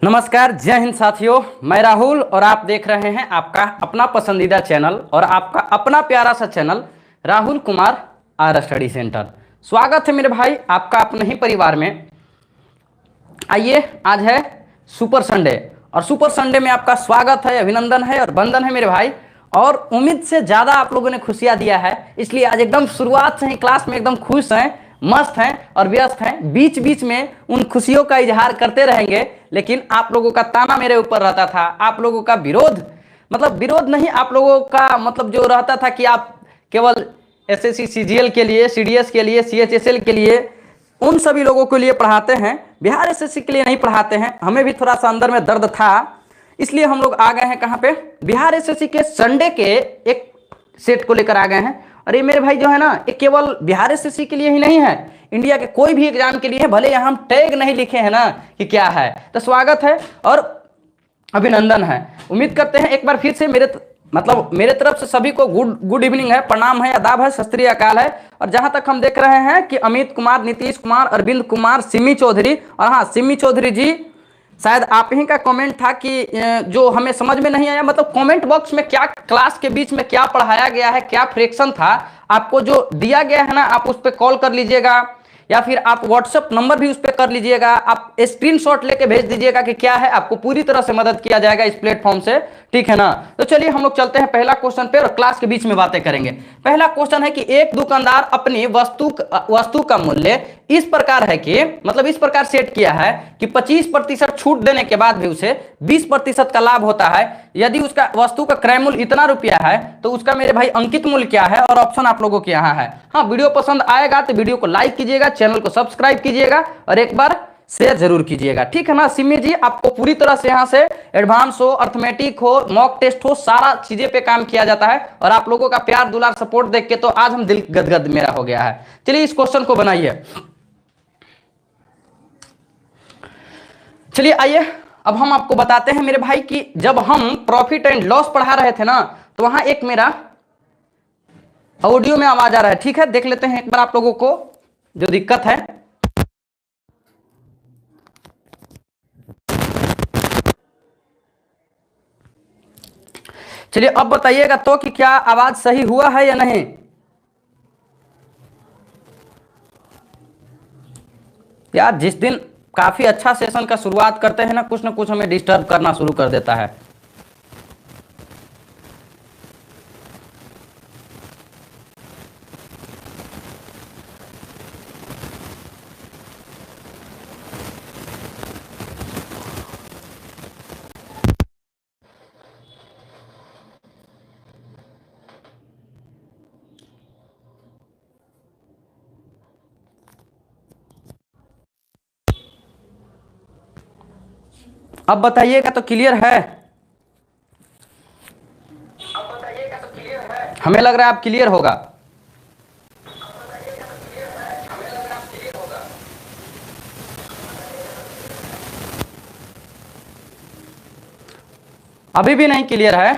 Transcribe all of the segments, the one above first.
नमस्कार, जय हिंद साथियों। मैं राहुल और आप देख रहे हैं आपका अपना पसंदीदा चैनल और आपका अपना प्यारा सा channel Rahul Kumar R study centre. स्वागत है मेरे भाई आपका अपने ही परिवार में। आइए, आज है सुपर संडे और सुपर संडे में आपका स्वागत है, अभिनंदन है और वंदन है मेरे भाई। और उम्मीद से ज़्यादा आप लोगों ने खुशियाँ दिया है, इसलिए आज एकदम शुरुआत से ही क्लास में एकदम खुश हैं, मस्त हैं और व्यस्त हैं। बीच बीच में उन खुशियों का इजहार करते रहेंगे, लेकिन आप लोगों का ताना मेरे ऊपर रहता था, आप लोगों का विरोध, मतलब विरोध नहीं, आप लोगों का मतलब जो रहता था कि आप केवल एसएससी सीजीएल के लिए, सीडीएस के लिए, सीएचएसएल के लिए, उन सभी लोगों के लिए पढ़ाते हैं, बिहार एसएससी के लिए नहीं पढ़ाते हैं। हमें भी थोड़ा सा अंदर में दर्द था, इसलिए हम लोग आ गए हैं कहाँ पे, बिहार एसएससी के संडे के एक सेट को लेकर आ गए हैं। और ये मेरे भाई जो है ना, ये केवल बिहार एसएससी के लिए ही नहीं है, इंडिया के कोई भी एग्जाम के लिए है। भले यहाँ हम टैग नहीं लिखे हैं ना कि क्या है, तो स्वागत है और अभिनंदन है। उम्मीद करते हैं एक बार फिर से मेरे तरफ से सभी को गुड इवनिंग है, प्रणाम है, आदाब है, सत श्री अकाल है। और जहां तक हम देख रहे हैं कि अमित कुमार, नीतीश कुमार, अरविंद कुमार, सिमी चौधरी, और हाँ, सिमी चौधरी जी शायद आप ही का कमेंट था कि जो हमें समझ में नहीं आया, मतलब कमेंट बॉक्स में क्या क्लास के बीच में क्या पढ़ाया गया है, क्या फ्रैक्शन था, आपको जो दिया गया है ना, आप उस पर कॉल कर लीजिएगा या फिर आप व्हाट्सएप नंबर भी उस पर कर लीजिएगा, आप स्क्रीनशॉट लेके भेज दीजिएगा कि क्या है, आपको पूरी तरह से मदद किया जाएगा इस प्लेटफॉर्म से, ठीक है ना। तो चलिए हम लोग चलते हैं पहला क्वेश्चन पे और क्लास के बीच में बातें करेंगे। पहला क्वेश्चन है कि एक दुकानदार अपनी वस्तु का मूल्य इस प्रकार है कि, मतलब इस प्रकार सेट किया है कि 25% छूट देने के बाद भी उसे 20% का लाभ होता है। यदि उसका वस्तु का क्रय मूल्य इतना रुपया है तो उसका मेरे भाई अंकित मूल्य क्या है, और ऑप्शन आप लोगों के यहाँ है। हाँ, वीडियो पसंद आएगा तो वीडियो को लाइक कीजिएगा, चैनल को सब्सक्राइब कीजिएगा और एक बार शेयर जरूर कीजिएगा, ठीक है ना। सिमी जी, आपको पूरी तरह से यहाँ से एडवांस हो, अर्थमेटिक हो, मॉक टेस्ट हो, सारा चीजें पे काम किया जाता है और आप लोगों का प्यार दुलार सपोर्ट देख के तो आज हम दिल गदगद मेरा हो गया है। चलिए इस क्वेश्चन को बनाइए। चलिए आइए, अब हम आपको बताते हैं मेरे भाई कि जब हम प्रॉफिट एंड लॉस पढ़ा रहे थे ना, तो वहां एक मेरा ऑडियो में आवाज आ रहा है, ठीक है, देख लेते हैं एक बार आप लोगों को जो दिक्कत है। चलिए अब बताइएगा तो कि क्या आवाज सही हुआ है या नहीं। यार, जिस दिन काफी अच्छा सेशन का शुरुआत करते हैं ना कुछ हमें डिस्टर्ब करना शुरू कर देता है। अब बताइएगा तो क्लियर है। हमें लग रहा है आप क्लियर होगा। अभी भी नहीं क्लियर है।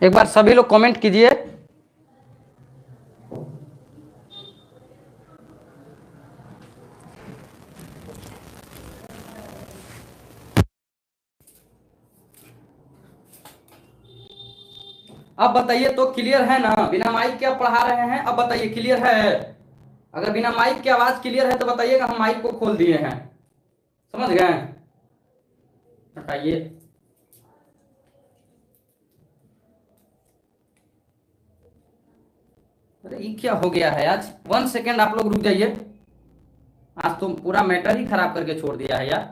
एक बार सभी लोग कमेंट कीजिए। अब बताइए तो क्लियर है ना, बिना माइक के आप पढ़ा रहे हैं, अब बताइए क्लियर है। अगर बिना माइक की आवाज क्लियर है तो बताइएगा, हम माइक को खोल दिए हैं, समझ गए। हटाइए। अरे ये क्या हो गया है आज, 1 सेकेंड आप लोग रुक जाइए। आज तो पूरा मैटर ही खराब करके छोड़ दिया है यार।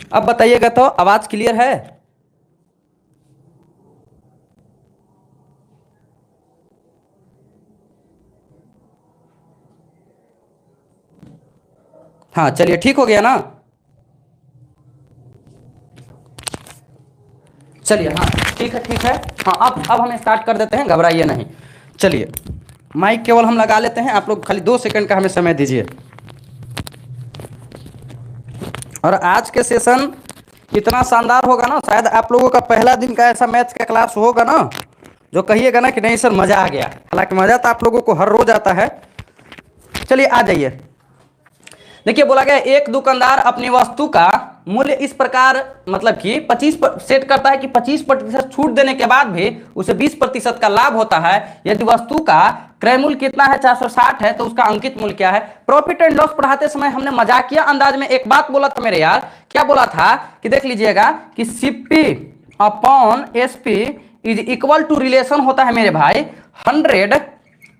अब बताइएगा तो आवाज क्लियर है। हाँ चलिए, ठीक हो गया ना। चलिए, हाँ ठीक है ठीक है। हाँ अब हम स्टार्ट कर देते हैं, घबराइए नहीं। चलिए माइक केवल हम लगा लेते हैं, आप लोग खाली 2 सेकंड का हमें समय दीजिए। और आज के सेशन इतना शानदार होगा ना, शायद आप लोगों का पहला दिन का ऐसा मैथ्स का क्लास होगा ना जो कहिएगा ना कि नहीं सर मज़ा आ गया। हालांकि मज़ा तो आप लोगों को हर रोज आता है। चलिए आ जाइए। देखिए बोला गया एक दुकानदार अपनी वस्तु का मूल्य इस प्रकार मतलब कि 25 सेट करता है कि 25% छूट देने के बाद भी उसे 20% का लाभ होता है। यदि वस्तु का क्रय मूल्य कितना है 460 है तो उसका अंकित मूल्य क्या है। प्रॉफिट एंड लॉस पढ़ाते समय हमने मजाकिया अंदाज में एक बात बोला था मेरे यार, क्या बोला था कि देख लीजिएगा कि CP upon SP is equal to relation होता है मेरे भाई 100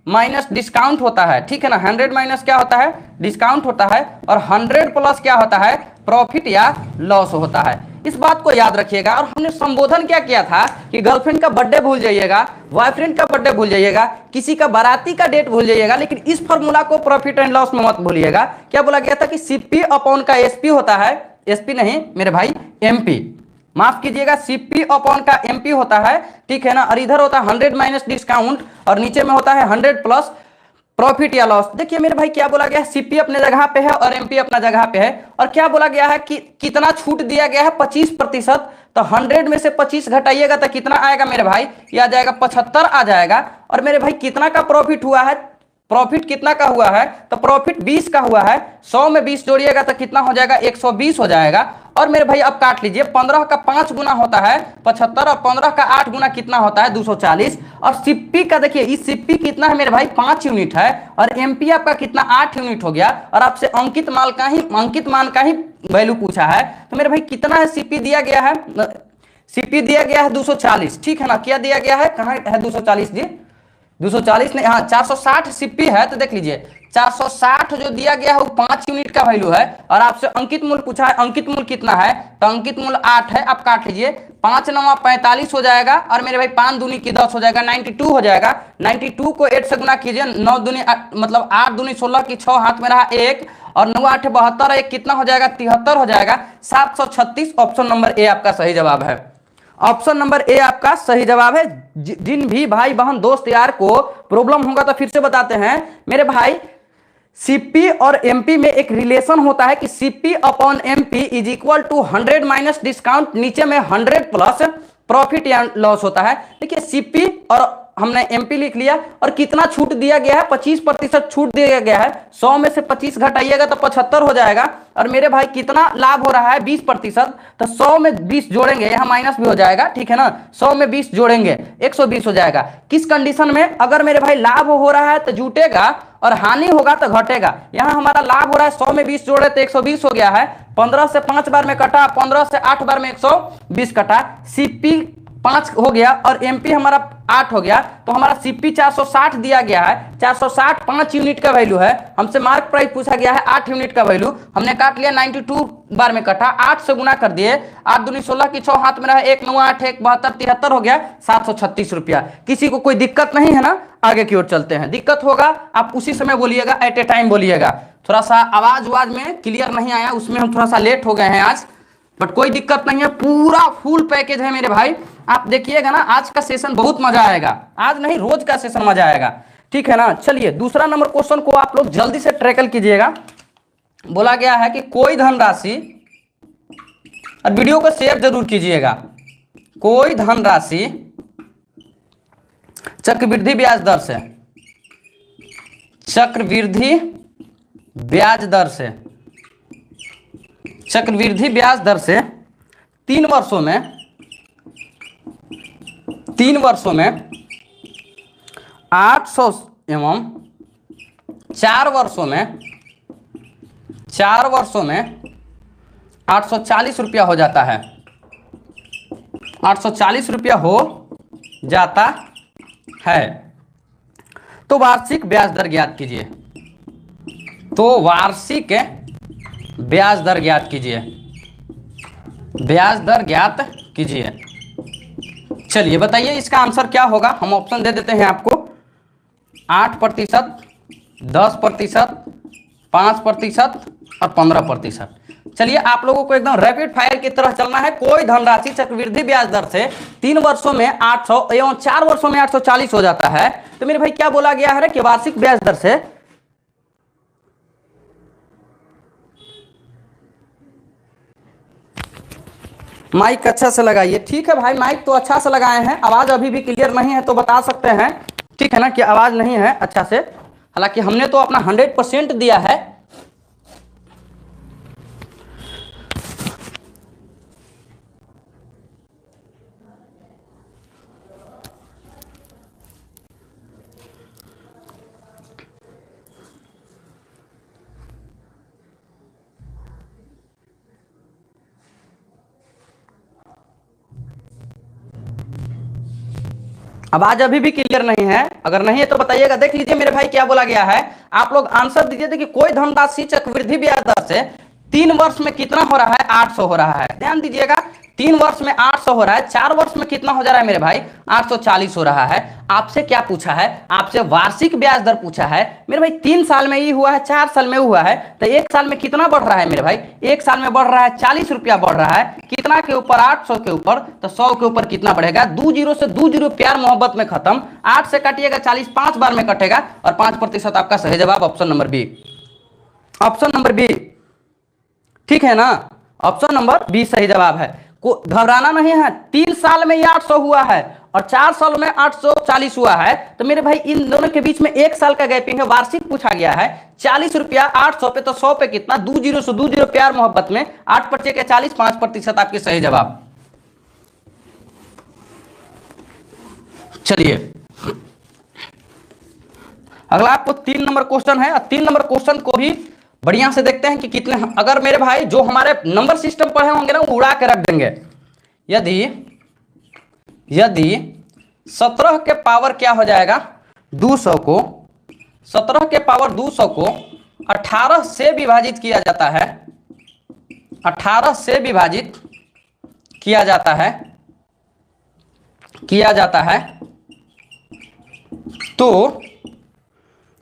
माइनस डिस्काउंट होता है, ठीक है ना। 100 माइनस क्या होता है, डिस्काउंट होता है, और 100 प्लस क्या होता है, प्रॉफिट या लॉस होता है। इस बात को याद रखिएगा। और हमने संबोधन क्या किया था कि गर्लफ्रेंड का बर्थडे भूल जाइएगा, बॉयफ्रेंड का बर्थडे भूल जाइएगा, किसी का बाराती का डेट भूल जाइएगा, लेकिन इस फॉर्मूला को प्रॉफिट एंड लॉस में मत भूलिएगा। क्या बोला गया था कि सीपी अपॉन का एसपी होता है, एसपी नहीं मेरे भाई एमपी, माफ कीजिएगा, सीपी अपॉन का एमपी होता है, ठीक है ना। और इधर होता है 100 माइनस डिस्काउंट और नीचे में होता है 100 प्लस प्रॉफिट या लॉस। देखिए मेरे भाई क्या बोला गया है, सीपी अपने जगह पे है और एमपी अपना जगह पे है। और क्या बोला गया है कि कितना छूट दिया गया है 25%। तो 100 में से 25 घटाइएगा तो कितना आएगा मेरे भाई, ये आ जाएगा 75 आ जाएगा। और मेरे भाई कितना का प्रॉफिट हुआ है, प्रॉफिट कितना का हुआ है, तो प्रॉफिट 20 का हुआ है। 100 में 20 जोड़िएगा तो कितना हो जाएगा, 120 हो जाएगा। और मेरे भाई अब काट लीजिए, 15 का 5 गुना होता है 75 और 15 का 8 गुना कितना होता है 240। और सीपी का देखिए, इस सीपी कितना है मेरे भाई 5 यूनिट है और एमपी आपका कितना 8 यूनिट हो गया। और आपसे अंकित मान का ही वैल्यू पूछा है। तो मेरे भाई कितना है सीपी दिया गया है, सीपी दिया गया है 240, ठीक है ना। क्या दिया गया है, कहाँ है 240 जी, 240 नहीं, हाँ 460 सीपी है। तो देख लीजिए 460 जो दिया गया है वो 5 यूनिट का वैल्यू है। और आपसे अंकित मूल्य पूछा है, अंकित मूल्य कितना है, तो अंकित मूल्य 8 है। आप काट लीजिए, 5 9 45 हो जाएगा और मेरे भाई 5 दूनी की 10 हो जाएगा, 92 हो जाएगा। 92 को 8 से गुना कीजिए, 9 दूनी मतलब 8 दूनी 16 की 6 हाथ में रहा 1 और 9 8 72, एक कितना हो जाएगा 73 हो जाएगा, 736। ऑप्शन नंबर ए आपका सही जवाब है। ऑप्शन नंबर ए आपका सही जवाब है। जिन भी भाई बहन दोस्त यार को प्रॉब्लम होगा तो फिर से बताते हैं मेरे भाई, सीपी और एमपी में एक रिलेशन होता है कि CP upon MP is equal to 100 minus discount, नीचे में 100 प्लस प्रॉफिट या लॉस होता है। देखिए सीपी और हमने एमपी लिख लिया और कितना छूट दिया गया है, 25% छूट दिया गया है। 100 में से 25 घटाइएगा तो 75 हो जाएगा। और मेरे भाई कितना लाभ हो रहा है 20%, तो 100 में 20 जोड़ेंगे, यहाँ माइनस भी हो जाएगा, ठीक है ना। 100 में 20 जोड़ेंगे 120 हो जाएगा। किस कंडीशन में, अगर मेरे भाई लाभ हो रहा है तो जुटेगा और हानि होगा तो घटेगा। यहाँ हमारा लाभ हो रहा है, 100 में 20 जोड़े तो 120 हो गया है। 15 से 5 बार में कटा, 15 से 8 बार में 120 कटा। सीपी 5 हो गया और एमपी हमारा 8 हो गया। तो हमारा सीपी 460 दिया गया है, 460 5 यूनिट का वैल्यू है। हमसे मार्क प्राइस पूछा गया है 8 यूनिट का वैल्यू, हमने काट लिया, 92 बार में कटा, 8 से गुना कर दिए, 8 दूनी 16 की 6 हाथ में रहा, 1 9 8 1 72 73 हो गया, 736 रुपया। किसी को कोई दिक्कत नहीं है ना, आगे की ओर चलते हैं। दिक्कत होगा आप उसी समय बोलिएगा, एट ए टाइम बोलिएगा। थोड़ा सा आवाज में क्लियर नहीं आया, उसमें हम थोड़ा सा लेट हो गए हैं आज, बट कोई दिक्कत नहीं है, पूरा फुल पैकेज है मेरे भाई। आप देखिएगा ना, आज का सेशन बहुत मजा आएगा, आज नहीं रोज का सेशन मजा आएगा, ठीक है ना। चलिए दूसरा नंबर क्वेश्चन को आप लोग जल्दी से ट्रैकल कीजिएगा। बोला गया है कि कोई धनराशि, और वीडियो को शेयर जरूर कीजिएगा, कोई धनराशि चक्रवृद्धि ब्याज दर से, चक्रवृद्धि ब्याज दर से, चक्रवृद्धि ब्याज दर से 3 वर्षों में 800 एवं 4 वर्षों में 840 रुपया हो जाता है, 840 रुपया हो जाता है। तो वार्षिक ब्याज दर ज्ञात कीजिए, तो वार्षिक ब्याज दर ज्ञात कीजिए, ब्याज दर ज्ञात कीजिए। चलिए बताइए इसका आंसर क्या होगा। हम ऑप्शन दे देते हैं आपको, 8%, 10%, 5%, और 15%। चलिए आप लोगों को एकदम रैपिड फायर की तरह चलना है। कोई धनराशि चक्रवृद्धि ब्याज दर से 3 वर्षों में 800 एवं 4 वर्षों में 840 हो जाता है, तो मेरे भाई क्या बोला गया है कि वार्षिक ब्याज दर से माइक अच्छा से लगाइए। ठीक है भाई, माइक तो अच्छा से लगाए हैं, आवाज अभी भी क्लियर नहीं है तो बता सकते हैं, ठीक है ना, कि आवाज नहीं है अच्छा से। हालांकि हमने तो अपना 100% दिया है। आवाज अभी भी क्लियर नहीं है, अगर नहीं है तो बताइएगा। देख लीजिए मेरे भाई क्या बोला गया है, आप लोग आंसर दीजिए। देखिए कोई धनराशि चक्रवृद्धि ब्याज दर से 3 वर्ष में कितना हो रहा है, 800 हो रहा है। ध्यान दीजिएगा, 3 वर्ष में 800 हो रहा है, 4 वर्ष में कितना हो जा रहा है मेरे भाई, 840 हो रहा है। आपसे क्या पूछा है, आपसे वार्षिक ब्याज दर पूछा है मेरे भाई। 3 साल में ये हुआ है, 4 साल में हुआ है, तो 1 साल में कितना बढ़ रहा है मेरे भाई, 1 साल में बढ़ रहा है 40 रुपया बढ़ रहा है। कितना के ऊपर, 800 के ऊपर, तो 100 के ऊपर कितना बढ़ेगा, 2 जीरो से 2 जीरो प्यार मोहब्बत में खत्म। 8 से काटिएगा 40 5 बार में कटेगा, और 5% आपका सही जवाब option number B. Option number B, ठीक है ना, ऑप्शन नंबर बी सही जवाब है। को घबराना नहीं है, 3 साल में ये 800 हुआ है और 4 साल में 840 हुआ है, तो मेरे भाई इन दोनों के बीच में 1 साल का गैपिंग है। वार्षिक पूछा गया है, 40 रुपया 800 पे, तो 100 पे कितना, 2 जीरो से 2 जीरो प्यार मोहब्बत में, 8 बच्चे के 40, 5% आपके सही जवाब। चलिए अगला आपको 3 नंबर क्वेश्चन है, 3 नंबर क्वेश्चन को भी बढ़िया से देखते हैं कि कितने, अगर मेरे भाई जो हमारे नंबर सिस्टम पढ़े होंगे ना वो उड़ा के रख देंगे। यदि 17 के पावर क्या हो जाएगा, 200 को, 17 के पावर 200 को 18 से विभाजित किया जाता है, 18 से विभाजित किया जाता है, तो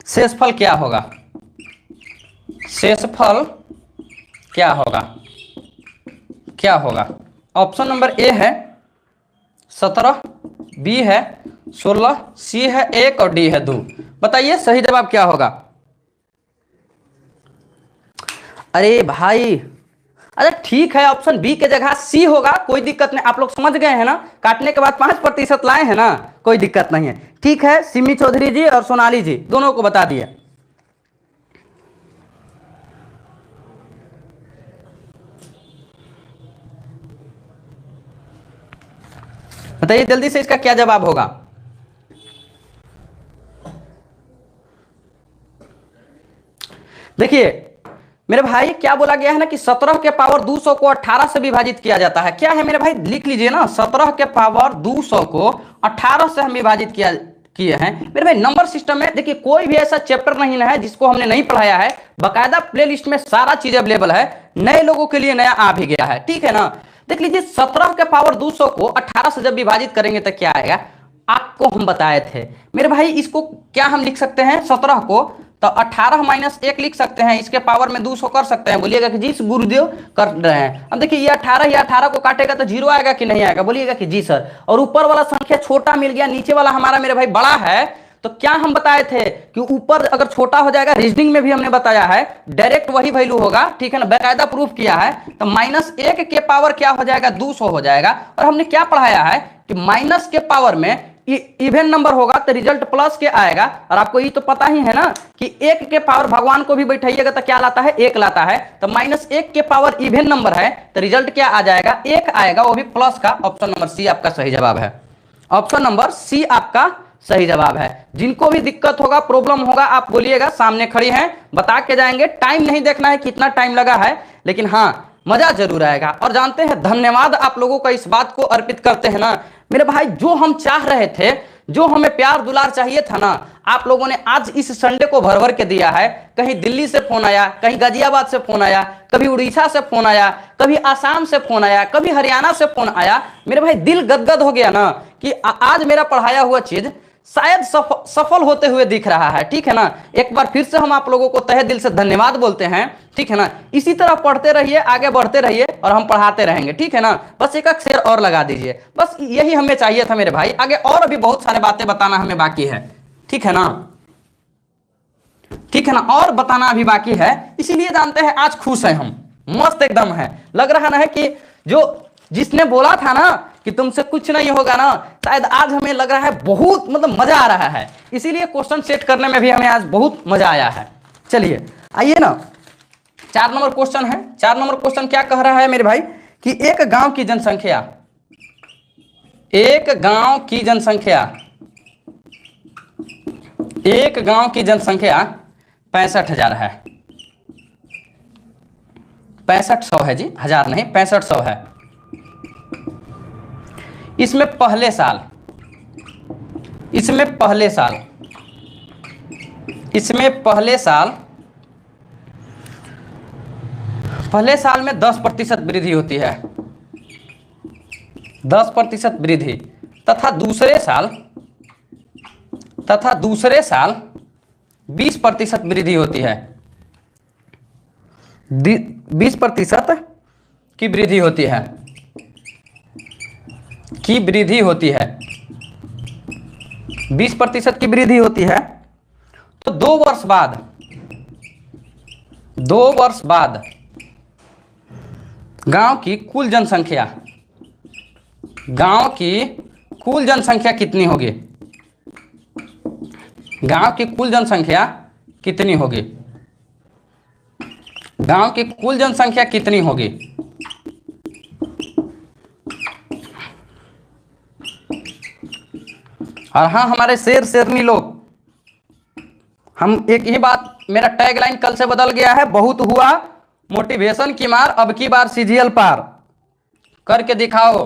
शेषफल क्या होगा, शेषफल क्या होगा। ऑप्शन नंबर ए है 17, बी है 16, सी है 1 और डी है 2। बताइए सही जवाब क्या होगा। अरे भाई, अच्छा ठीक है, ऑप्शन बी के जगह सी होगा, कोई दिक्कत नहीं। आप लोग समझ गए हैं ना, काटने के बाद 5% लाए हैं ना, कोई दिक्कत नहीं है। ठीक है, सिमी चौधरी जी और सोनाली जी दोनों को बता दिया। बताइए जल्दी से इसका क्या जवाब होगा। देखिए मेरे भाई क्या बोला गया है ना कि 17 के पावर 200 को 18 से विभाजित किया जाता है। क्या है मेरे भाई, लिख लीजिए ना, 17 के पावर 200 को 18 से हम विभाजित किए हैं। मेरे भाई नंबर सिस्टम में देखिए कोई भी ऐसा चैप्टर नहीं है जिसको हमने नहीं पढ़ाया है, बकायदा प्लेलिस्ट में सारा चीज अवेलेबल है, नए लोगों के लिए नया आ भी गया है, ठीक है ना। देख लीजिए 17 के पावर 200 को 18 से जब विभाजित करेंगे तो क्या आएगा, आपको हम बताए थे मेरे भाई। इसको क्या हम लिख सकते हैं, 17 को तो 18 माइनस 1 लिख सकते हैं, इसके पावर में 200 कर सकते हैं। बोलिएगा कि जी गुरुदेव कर रहे हैं। अब देखिए ये 18 को काटेगा तो 0 आएगा कि नहीं आएगा, बोलिएगा कि जी सर। और ऊपर वाला संख्या छोटा मिल गया, नीचे वाला हमारा मेरे भाई बड़ा है, तो क्या हम बताए थे कि ऊपर अगर छोटा हो जाएगा, रीजनिंग में भी हमने बताया है डायरेक्ट वही वैल्यू होगा, ठीक है ना, बाकायदा प्रूफ किया है। तो -1 के पावर क्या हो जाएगा, 200 हो जाएगा। और हमने क्या पढ़ाया है कि माइनस के पावर में इवन नंबर होगा तो रिजल्ट प्लस के आएगा। और आपको ये तो पता ही है ना कि 1 के पावर भगवान को भी बैठाइएगा तो क्या लाता है, 1 लाता है। तो -1 के पावर इवन नंबर है तो रिजल्ट क्या आ जाएगा, 1 आएगा, वो भी प्लस का। ऑप्शन नंबर सी आपका सही जवाब है। ऑप्शन नंबर सी आपका सही जवाब है। जिनको भी दिक्कत होगा, प्रॉब्लम होगा, आप बोलिएगा, सामने खड़ी हैं, बता के जाएंगे। टाइम नहीं देखना है कितना टाइम लगा है, लेकिन हाँ मजा जरूर आएगा। और जानते हैं धन्यवाद आप लोगों का इस बात को अर्पित करते हैं ना मेरे भाई, जो हम चाह रहे थे, जो हमें प्यार दुलार चाहिए था ना, आप लोगों ने आज इस संडे को भर भर के दिया है। कहीं दिल्ली से फोन आया, कहीं गाजियाबाद से फोन आया, कभी उड़ीसा से फोन आया, कभी आसाम से फोन आया, कभी हरियाणा से फोन आया। मेरे भाई दिल गदगद हो गया ना कि आज मेरा पढ़ाया हुआ चीज शायद सफल होते हुए दिख रहा है, ठीक है ना। एक बार फिर से हम आप लोगों को तहे दिल से धन्यवाद बोलते हैं, ठीक है ना। इसी तरह पढ़ते रहिए, आगे बढ़ते रहिए और हम पढ़ाते रहेंगे, ठीक है ना। बस एक शेर और लगा दीजिए, बस यही हमें चाहिए था मेरे भाई। आगे और अभी बहुत सारे बातें बताना हमें बाकी है, ठीक है ना, ठीक है ना, और बताना अभी बाकी है। इसीलिए जानते हैं आज खुश हैं हम, मस्त एकदम है। लग रहा ना है कि जो जिसने बोला था ना कि तुमसे कुछ नहीं होगा ना, शायद आज हमें लग रहा है बहुत मतलब मजा आ रहा है। इसीलिए क्वेश्चन सेट करने में भी हमें आज बहुत मजा आया है। चलिए आइए ना, 4 नंबर क्वेश्चन है। 4 नंबर क्वेश्चन क्या कह रहा है मेरे भाई कि एक गांव की जनसंख्या, एक गांव की जनसंख्या, एक गांव की जनसंख्या 65,000 है। 6500 है जी, हजार नहीं, 6500 है। इसमें पहले साल, इसमें पहले साल, इसमें पहले साल, पहले साल में 10% वृद्धि होती है, 10% वृद्धि, तथा दूसरे साल, तथा दूसरे साल 20% वृद्धि होती है। 20% की वृद्धि होती है, की वृद्धि होती है, 20% की वृद्धि होती है। तो 2 वर्ष बाद, 2 वर्ष बाद गांव की कुल जनसंख्या, गांव की कुल जनसंख्या कितनी होगी, गांव की कुल जनसंख्या कितनी होगी, गांव की कुल जनसंख्या कितनी होगी। और हाँ हमारे शेर शेरनी लोग, हम एक ही बात, मेरा टैगलाइन कल से बदल गया है, बहुत हुआ मोटिवेशन की मार, अब की बार सीजीएल पार करके दिखाओ।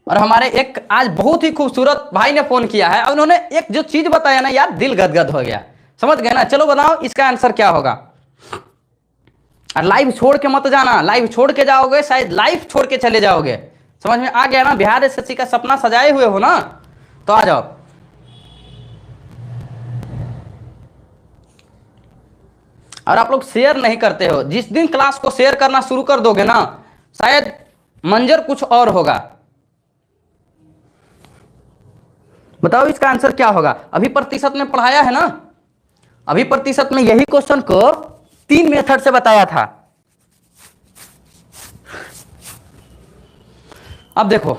और हमारे एक आज बहुत ही खूबसूरत भाई ने फोन किया है और उन्होंने एक जो चीज बताया ना यार, दिल गदगद हो गया, समझ गए ना। चलो बताओ इसका आंसर क्या होगा। और लाइव छोड़ के मत जाना, लाइव छोड़ के जाओगे शायद लाइफ छोड़ के चले जाओगे, समझ में आ गया ना। बिहार एसएससी का सपना सजाए हुए हो ना, तो आ जाओ। और आप लोग शेयर नहीं करते हो, जिस दिन क्लास को शेयर करना शुरू कर दोगे ना, शायद मंजर कुछ और होगा। बताओ इसका आंसर क्या होगा। अभी प्रतिशत में पढ़ाया है ना, अभी प्रतिशत में यही क्वेश्चन को 3 मेथड से बताया था। अब देखो,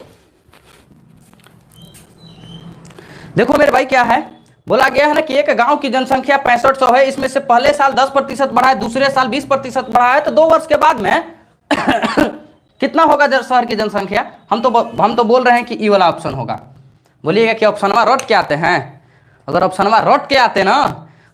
देखो मेरे भाई क्या है, बोला गया है ना कि एक गांव की जनसंख्या 6500 है, इसमें से पहले साल 10% बढ़ा है, दूसरे साल 20% बढ़ा है, तो 2 वर्ष के बाद में कितना होगा शहर की जनसंख्या। हम तो बोल रहे हैं कि ई वाला ऑप्शन होगा। बोलिएगा कि ऑप्शनवा रट के आते हैं, अगर ऑप्शनवा रट के आते ना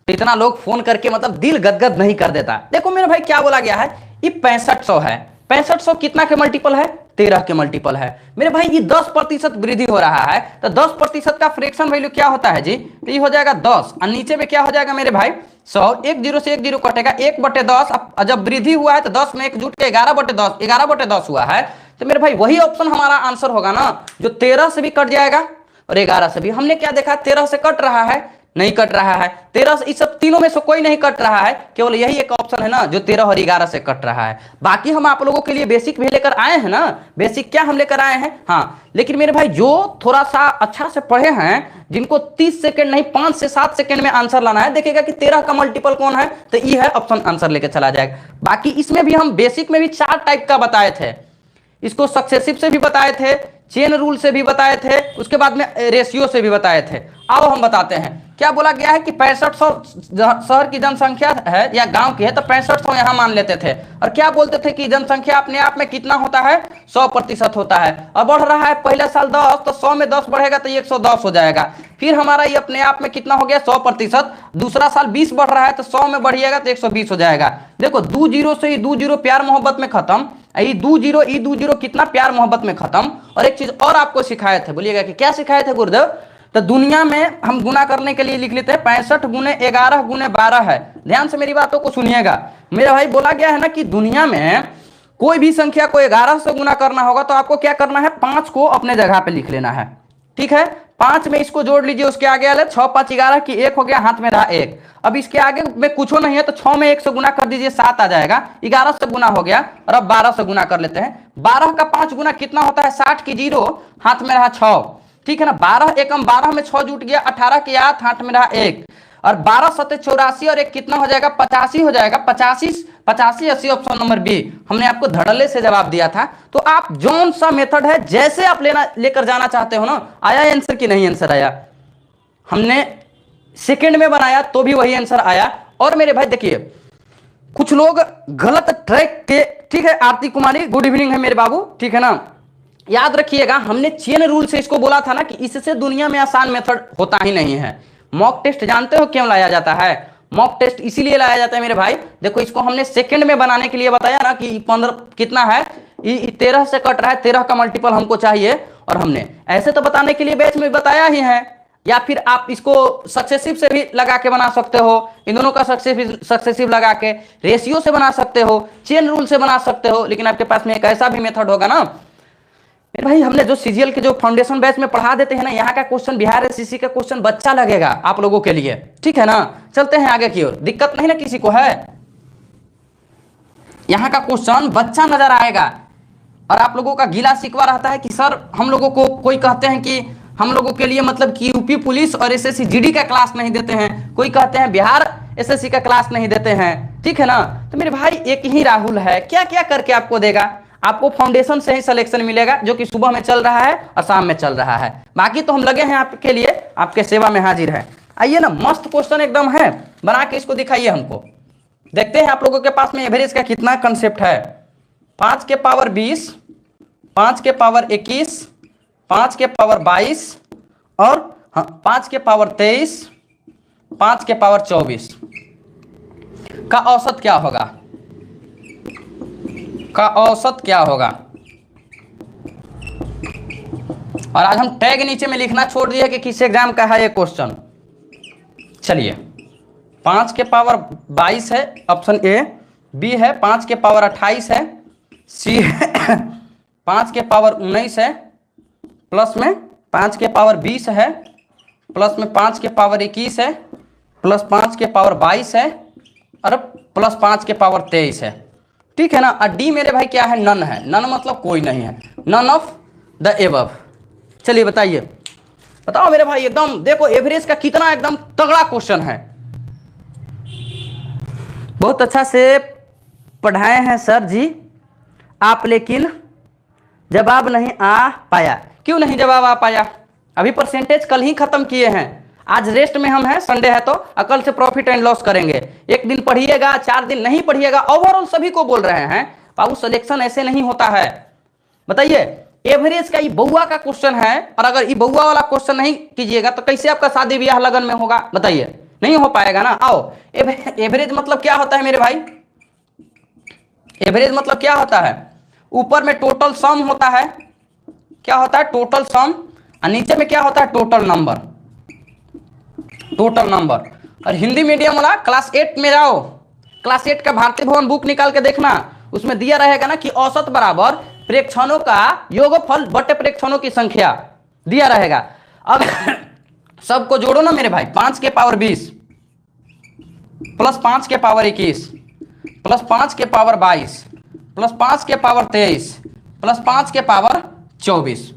तो इतना लोग फोन करके मतलब दिल गदगद नहीं कर देता। देखो मेरे भाई क्या बोला गया है, ये 6500 है, 6500 कितना के मल्टीपल है, 13 के मल्टीपल है मेरे भाई। ये 10% वृद्धि हो रहा है, तो 10% का फ्रैक्शन वैल्यू क्या होता है जी, तो ये हो जाएगा 10, और नीचे में क्या हो जाएगा मेरे भाई 100, एक जीरो से एक जीरो कटेगा, 1/10। अब जब वृद्धि हुआ है तो 10 में 1 जुट के 11/10, 11/10 हुआ है, तो मेरे भाई वही ऑप्शन हमारा आंसर होगा ना, जो 13 से भी कट जाएगा और 11 से भी। हमने क्या देखा, 13 से कट रहा है, नहीं कट रहा है, 13 से, इस सब तीनों में से कोई नहीं कट रहा है, केवल यही एक ऑप्शन है ना जो 13 और 11 से कट रहा है। बाकी हम आप लोगों के लिए बेसिक भी लेकर आए हैं ना, बेसिक क्या हम लेकर आए हैं, हाँ। लेकिन मेरे भाई जो थोड़ा सा अच्छा से पढ़े हैं, जिनको 30 सेकंड नहीं 5 से 7 सेकंड में आंसर लाना है, देखिएगा कि 13 का मल्टीपल कौन है, तो ये है ऑप्शन, आंसर लेकर चला जाएगा। बाकी इसमें भी हम बेसिक में भी 4 टाइप का बताए थे, इसको सक्सेसिव से भी बताए थे, चेन रूल से भी बताए थे, उसके बाद में रेशियो से भी बताए थे। आओ हम बताते हैं। क्या बोला गया है कि 6500 शहर की जनसंख्या है या गांव की है, तो 6500 यहां मान लेते थे, और क्या बोलते थे कि जनसंख्या अपने आप में कितना होता है, 100% होता है। और बढ़ रहा है पहला साल 10, तो 100 में 10 बढ़ेगा तो 110 हो जाएगा। फिर हमारा ये अपने आप में कितना हो गया, 100%। दूसरा साल 20 बढ़ रहा है तो 100 में बढ़िएगा तो 120 हो जाएगा। देखो 2 जीरो से 2 जीरो प्यार मोहब्बत में खत्म, ई 2 जीरो कितना प्यार मोहब्बत में खत्म। और एक चीज और आपको सिखाए थे, बोलिएगा कि क्या सिखाए थे गुरुदेव, तो दुनिया में हम गुना करने के लिए लिख लेते हैं 65 गुने 11 गुने 12 है। ध्यान से मेरी बातों को सुनिएगा मेरे भाई। बोला गया है ना कि दुनिया में कोई भी संख्या को 11 से गुना करना होगा तो आपको क्या करना है, 5 को अपने जगह पे लिख लेना है, ठीक है। 5 में इसको जोड़ लीजिए, उसके आगे वाले 6 5 11 की 1 हो गया, हाथ में रहा 1। अब इसके आगे में कुछ नहीं है तो 6 में 1 से गुना कर दीजिए, 7 आ जाएगा। 11 से गुना हो गया और अब 12 से गुना कर लेते हैं। 12 का 5 गुना कितना होता है? 60 की 0, हाथ में रहा 6, ठीक है ना। 12 एकम 12 में 6 जुट गया, 18 की 8, हाथ में रहा 1, और 12 सत्ते 84 और 1 कितना हो जाएगा? 85 हो जाएगा। 85 80 ऑप्शन नंबर बी। हमने आपको धड़ल्ले से जवाब दिया था। तो आप जोन सा मेथड है, जैसे आप लेकर जाना चाहते हो ना। आया आंसर कि नहीं आंसर आया? हमने सेकंड में बनाया तो भी वही आंसर आया। और मेरे भाई देखिए, कुछ लोग गलत ट्रैक के, ठीक है। आरती कुमारी गुड इवनिंग है मेरे बाबू, ठीक है ना। याद रखिएगा, हमने चेन रूल से इसको बोला था ना कि इससे दुनिया में आसान मेथड होता ही नहीं है। मॉक टेस्ट जानते हो क्यों लाया जाता है? मॉक टेस्ट इसीलिए लाया जाता है मेरे भाई, देखो इसको हमने सेकंड में बनाने के लिए बताया ना कि 15 कितना है, 13 से कट रहा है, 13 का मल्टीपल हमको चाहिए। और हमने ऐसे तो बताने के लिए बैच में बताया ही है। या फिर आप इसको सक्सेसिव से भी लगा के बना सकते हो, इन दोनों का सक्सेसिव लगा के, रेशियो से बना सकते हो, चेन रूल से बना सकते हो। लेकिन आपके पास में एक ऐसा भी मेथड होगा ना मेरे भाई, हमने जो सीजीएल के जो फाउंडेशन बैच में पढ़ा देते हैं ना, यहाँ का क्वेश्चन, बिहार एसएससी का क्वेश्चन बच्चा लगेगा आप लोगों के लिए, ठीक है ना। चलते हैं आगे की ओर, दिक्कत नहीं ना किसी को है? यहाँ का क्वेश्चन बच्चा नजर आएगा। और आप लोगों का गीला शिकवा रहता है कि सर हम लोगों को, कोई कहते हैं कि हम लोगों के लिए मतलब कि यूपी पुलिस और एसएससी जीडी का क्लास नहीं देते हैं, कोई कहते हैं बिहार एसएससी का क्लास नहीं देते हैं, ठीक है ना। तो मेरे भाई एक ही राहुल है, क्या क्या करके आपको देगा? आपको फाउंडेशन से ही सिलेक्शन मिलेगा, जो कि सुबह में चल रहा है और शाम में चल रहा है। बाकी तो हम लगे हैं आपके लिए, आपके सेवा में हाजिर है। आइए ना, मस्त क्वेश्चन एकदम है, बना के इसको दिखाइए हमको। देखते हैं आप लोगों के पास में एवरेज का कितना कंसेप्ट है। 5 के पावर 20, 5 के पावर 21, 5 के पावर 22 और 5 के पावर 23, 5 के पावर 24 का औसत क्या होगा? का औसत क्या होगा? और आज हम टैग नीचे में लिखना छोड़ दिए कि किस एग्जाम का है ये क्वेश्चन। चलिए, 5 के पावर 22 है ऑप्शन ए, बी है 5 के पावर 28 है, सी है 5 के पावर 19 है, प्लस में 5 के पावर 20 है, प्लस में 5 के पावर 21 है, प्लस 5 के पावर 22 है और प्लस 5 के पावर 23 है, ठीक है ना। और डी मेरे भाई क्या है? नन है। नन मतलब कोई नहीं है, नन ऑफ द एबव। चलिए बताइए, बताओ मेरे भाई। एकदम देखो एवरेज का कितना एकदम तगड़ा क्वेश्चन है। बहुत अच्छा से पढ़ाए हैं सर जी आप, लेकिन जवाब नहीं आ पाया। क्यों नहीं जवाब आ पाया? अभी परसेंटेज कल ही खत्म किए हैं, आज रेस्ट में हम हैं, संडे है तो कल से प्रॉफिट एंड लॉस करेंगे। एक दिन पढ़िएगा, 4 दिन नहीं पढ़िएगा, ओवरऑल सभी को बोल रहे हैं बाबू सिलेक्शन ऐसे नहीं होता है। बताइए, एवरेज का ये बउआ का क्वेश्चन है, और अगर ये बउआ वाला क्वेश्चन नहीं कीजिएगा तो कैसे आपका शादी ब्याह लगन में होगा? बताइए, नहीं हो पाएगा ना। आओ, एवरेज मतलब क्या होता है मेरे भाई? एवरेज मतलब क्या होता है? ऊपर में टोटल सम होता है, क्या होता है? Total sum. और नीचे में क्या होता है? Total number, total number. और हिंदी मीडियम वाला क्लास 8 में जाओ, क्लास 8 का भारतीय भवन बुक निकाल के देखना, उसमें दिया रहेगा ना कि औसत बराबर प्रेक्षणों का योगफल बटे प्रेक्षणों की संख्या दिया रहेगा। अब सबको जोड़ो ना मेरे भाई, 5 के पावर 20 प्लस 5 के पावर 21 प्लस 5 के पावर 22 प्लस 5 के पावर 23 प्लस 5 के पावर 24,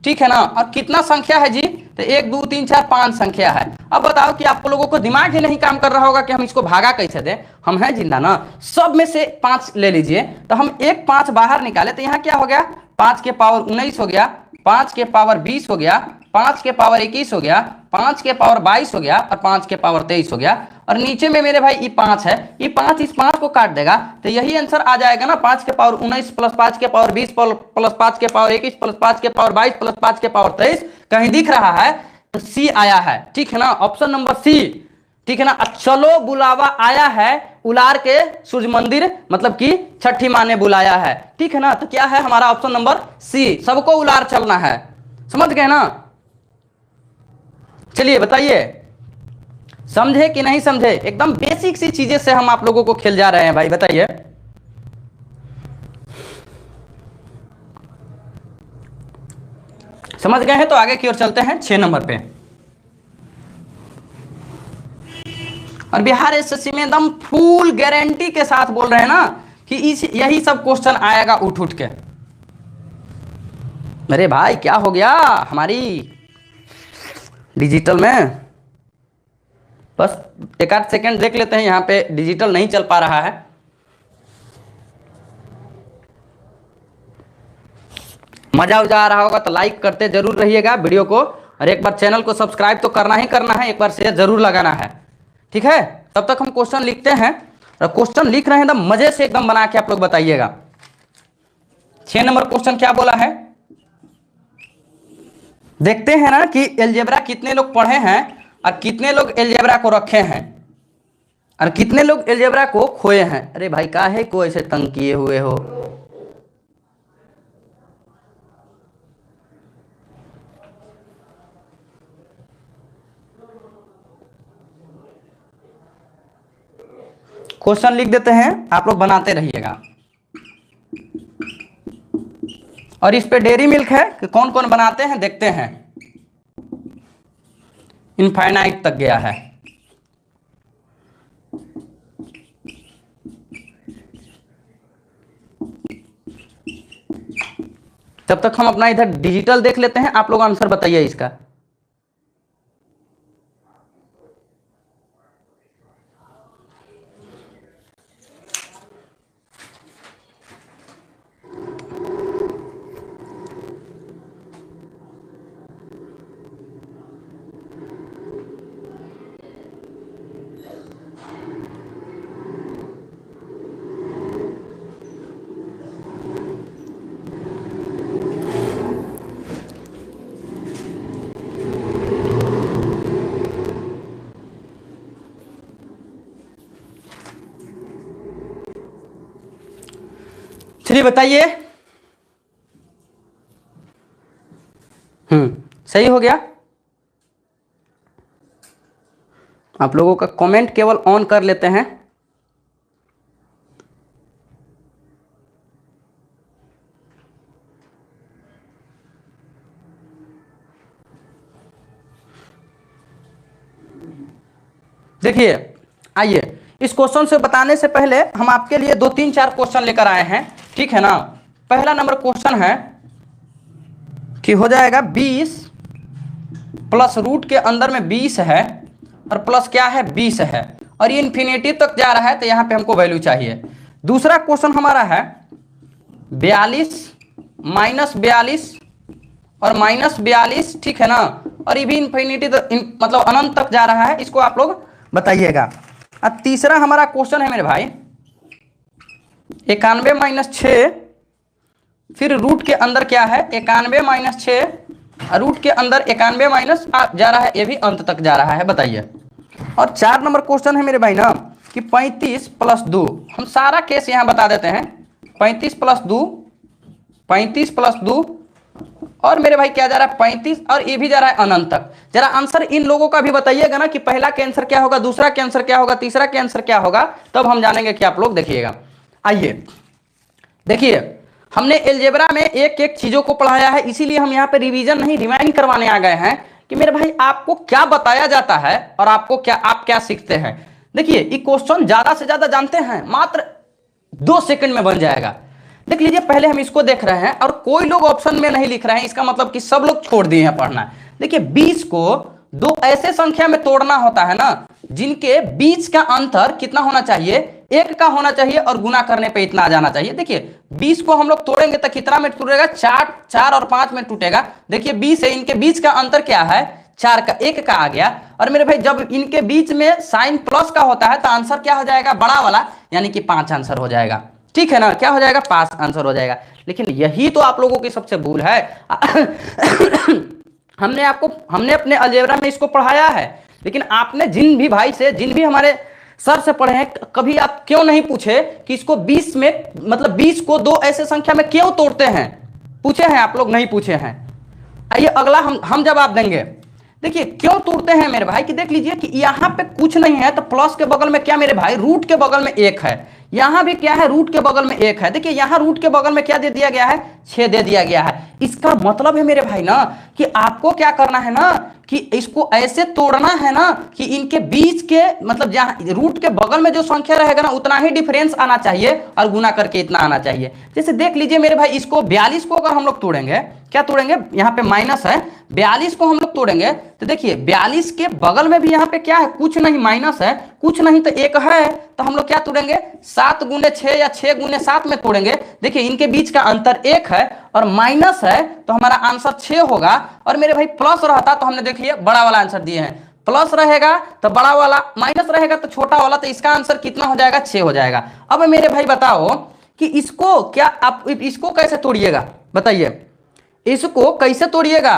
ठीक है ना। और कितना संख्या है जी? तो 1 2 3 4 5 संख्या है। अब बताओ कि आप लोगों को दिमाग ही नहीं काम कर रहा होगा कि हम इसको भागा कैसे दें। हम हैं जिंदा ना, सब में से 5 ले लीजिए, तो हम एक 5 बाहर निकाले तो यहाँ क्या हो गया? 5 के पावर 19 हो गया, 5 के पावर 20 हो गया, 5 के पावर 21 हो गया, 5 के पावर 22 हो गया और 5 के पावर 23 हो गया। और नीचे में मेरे भाई ये 5 है, ये 5 इस 5 को काट देगा तो यही आंसर आ जाएगा ना। 5 के पावर 19 प्लस 5 के पावर 20 प्लस 5 के पावर 21 प्लस 5 के पावर 22 प्लस 5 के पावर 23। कहीं दिख रहा है तो सी आया है, ठीक है ना। ऑप्शन नंबर सी, ठीक है ना। चलो बुलावा आया है उलार के सूर्य मंदिर, मतलब कि छठी माँ ने बुलाया है, ठीक है ना। तो क्या है हमारा ऑप्शन नंबर सी, सबको उलार चलना है, समझ गए ना। चलिए बताइए, समझे कि नहीं समझे? एकदम बेसिक सी चीजें से हम आप लोगों को खेल जा रहे हैं भाई, बताइए। समझ गए हैं? तो आगे की ओर चलते हैं 6 नंबर पे। और बिहार एसएससी में एकदम फुल गारंटी के साथ बोल रहे हैं ना कि यही सब क्वेश्चन आएगा उठ उठ के। अरे भाई क्या हो गया हमारी डिजिटल में? बस एक आध सेकेंड देख लेते हैं, यहाँ पे डिजिटल नहीं चल पा रहा है। मजा उजा आ रहा होगा तो लाइक करते जरूर रहिएगा वीडियो को, और एक बार चैनल को सब्सक्राइब तो करना ही करना है, एक बार शेयर जरूर लगाना है, ठीक है? तब तक हम क्वेश्चन लिखते हैं, और क्वेश्चन लिख रहे हैं एकदम मजे से एकदम बना के आप लोग बताइएगा। 6 नंबर क्वेश्चन क्या बोला है देखते हैं ना कि एलजेब्रा कितने लोग पढ़े हैं और कितने लोग एलजेब्रा को रखे हैं और कितने लोग एलजेब्रा को खोए हैं। अरे भाई काहे को ऐसे तंग किए हुए हो? क्वेश्चन लिख देते हैं, आप लोग बनाते रहिएगा। और इस पे डेयरी मिल्क है कि कौन कौन बनाते हैं देखते हैं। इनफाइनाइट तक गया है। तब तक हम अपना इधर डिजिटल देख लेते हैं, आप लोग आंसर बताइए इसका। चलिए बताइए। सही हो गया। आप लोगों का कमेंट केवल ऑन कर लेते हैं। देखिए आइए, इस क्वेश्चन से बताने से पहले हम आपके लिए 2-3-4 क्वेश्चन लेकर आए हैं, ठीक है ना? पहला नंबर क्वेश्चन है कि हो जाएगा 20 प्लस रूट के अंदर में 20 है और प्लस क्या है 20 है, और ये इन्फिनिटी तक जा रहा है, तो यहाँ पे हमको वैल्यू चाहिए। दूसरा क्वेश्चन हमारा है 42 माइनस 42 और माइनस 42, ठीक है ना? और ये भी इन्फिनिटी मतलब अनंत तक जा रहा है, इसको आप लोग बताइएगा। अब तीसरा हमारा क्वेश्चन है मेरे भाई 91 माइनस 6, फिर रूट के अंदर क्या है 91 माइनस 6, रूट के अंदर 91 माइनस जा रहा है, ये भी अंत तक जा रहा है, बताइए। और 4 नंबर क्वेश्चन है मेरे भाई ना कि 35 प्लस 2, हम सारा केस यहाँ बता देते हैं। 35 प्लस 2, 35 प्लस 2, और मेरे भाई क्या जा रहा है 35, और ये भी जा रहा है अनंत तक। जरा आंसर इन लोगों का भी बताइएगा ना कि पहला के आंसर क्या होगा, दूसरा के आंसर क्या होगा, तीसरा के आंसर क्या होगा, तब हम जानेंगे कि आप लोग देखिएगा। आइए देखिए, हमने अलजेब्रा में एक एक चीजों को पढ़ाया है, इसीलिए हम यहाँ पे रिवीजन नहीं रिवाइंड करवाने आ गए हैं कि मेरे भाई आपको क्या बताया जाता है और आपको क्या, आप क्या सीखते हैं। देखिए ये क्वेश्चन ज्यादा से ज्यादा जानते हैं मात्र 2 सेकंड में बन जाएगा। देख लीजिए, पहले हम इसको देख रहे हैं और कोई लोग ऑप्शन में नहीं लिख रहे हैं, इसका मतलब कि सब लोग छोड़ दिए हैं पढ़ना। देखिए 20 को 2 ऐसे संख्या में तोड़ना होता है ना जिनके बीच का अंतर कितना होना चाहिए, 1 का होना चाहिए, और गुना करने पे इतना आ जाना चाहिए। देखिए 20 को हम लोग तोड़ेंगे तो कितना में टूटेगा, 4 और 5 में टूटेगा। देखिए 20 है, इनके बीच का अंतर क्या है 4 का, 1 का आ गया। और मेरे भाई जब इनके बीच में साइन प्लस का होता है तो आंसर क्या हो जाएगा, बड़ा वाला, यानी कि 5 आंसर हो जाएगा, ठीक है ना? क्या हो जाएगा, 5 आंसर हो जाएगा। लेकिन यही तो आप लोगों की सबसे भूल है। हमने अपने अलजेब्रा में इसको पढ़ाया है, लेकिन आपने जिन भी भाई से, जिन भी हमारे सर से पढ़े हैं, कभी आप क्यों नहीं पूछे कि इसको 20 में, मतलब 20 को 2 ऐसे संख्या में क्यों तोड़ते हैं? पूछे हैं आप लोग? नहीं पूछे हैं। आइए अगला हम जवाब देंगे। देखिए क्यों तोड़ते हैं मेरे भाई कि देख लीजिए कि यहाँ पे कुछ नहीं है तो प्लस के बगल में क्या मेरे भाई, रूट के बगल में 1 है, यहाँ भी क्या है, रूट के बगल में 1 है। देखिए यहाँ रूट के बगल में क्या दे दिया गया है, 6 दे दिया गया है। इसका मतलब है मेरे भाई ना कि आपको क्या करना है ना कि इसको ऐसे तोड़ना है ना कि इनके बीच के मतलब जहां रूट के बगल में जो संख्या रहेगा ना उतना ही डिफरेंस आना चाहिए और गुना करके इतना आना चाहिए। जैसे देख लीजिए मेरे भाई, इसको 42 को अगर हम लोग तोड़ेंगे, क्या तोड़ेंगे, यहाँ पे माइनस है, 42 को हम लोग तोड़ेंगे तो देखिए 42 के बगल में भी यहाँ पे क्या है, कुछ नहीं, माइनस है, कुछ नहीं तो 1 है, तो हम लोग क्या तोड़ेंगे, 7 गुने 6 या 6 गुने 7 में तोड़ेंगे। देखिए इनके बीच का अंतर 1 है और माइनस है तो हमारा आंसर 6 होगा। और मेरे भाई प्लस रहता तो हमने देखिए बड़ा वाला आंसर दिए हैं, प्लस रहेगा तो बड़ा वाला, माइनस रहेगा तो छोटा वाला, तो इसका आंसर कितना हो जाएगा, 6 हो जाएगा। अब मेरे भाई बताओ कि इसको क्या आप इसको कैसे तोड़िएगा, बताइए इसको कैसे तोड़िएगा।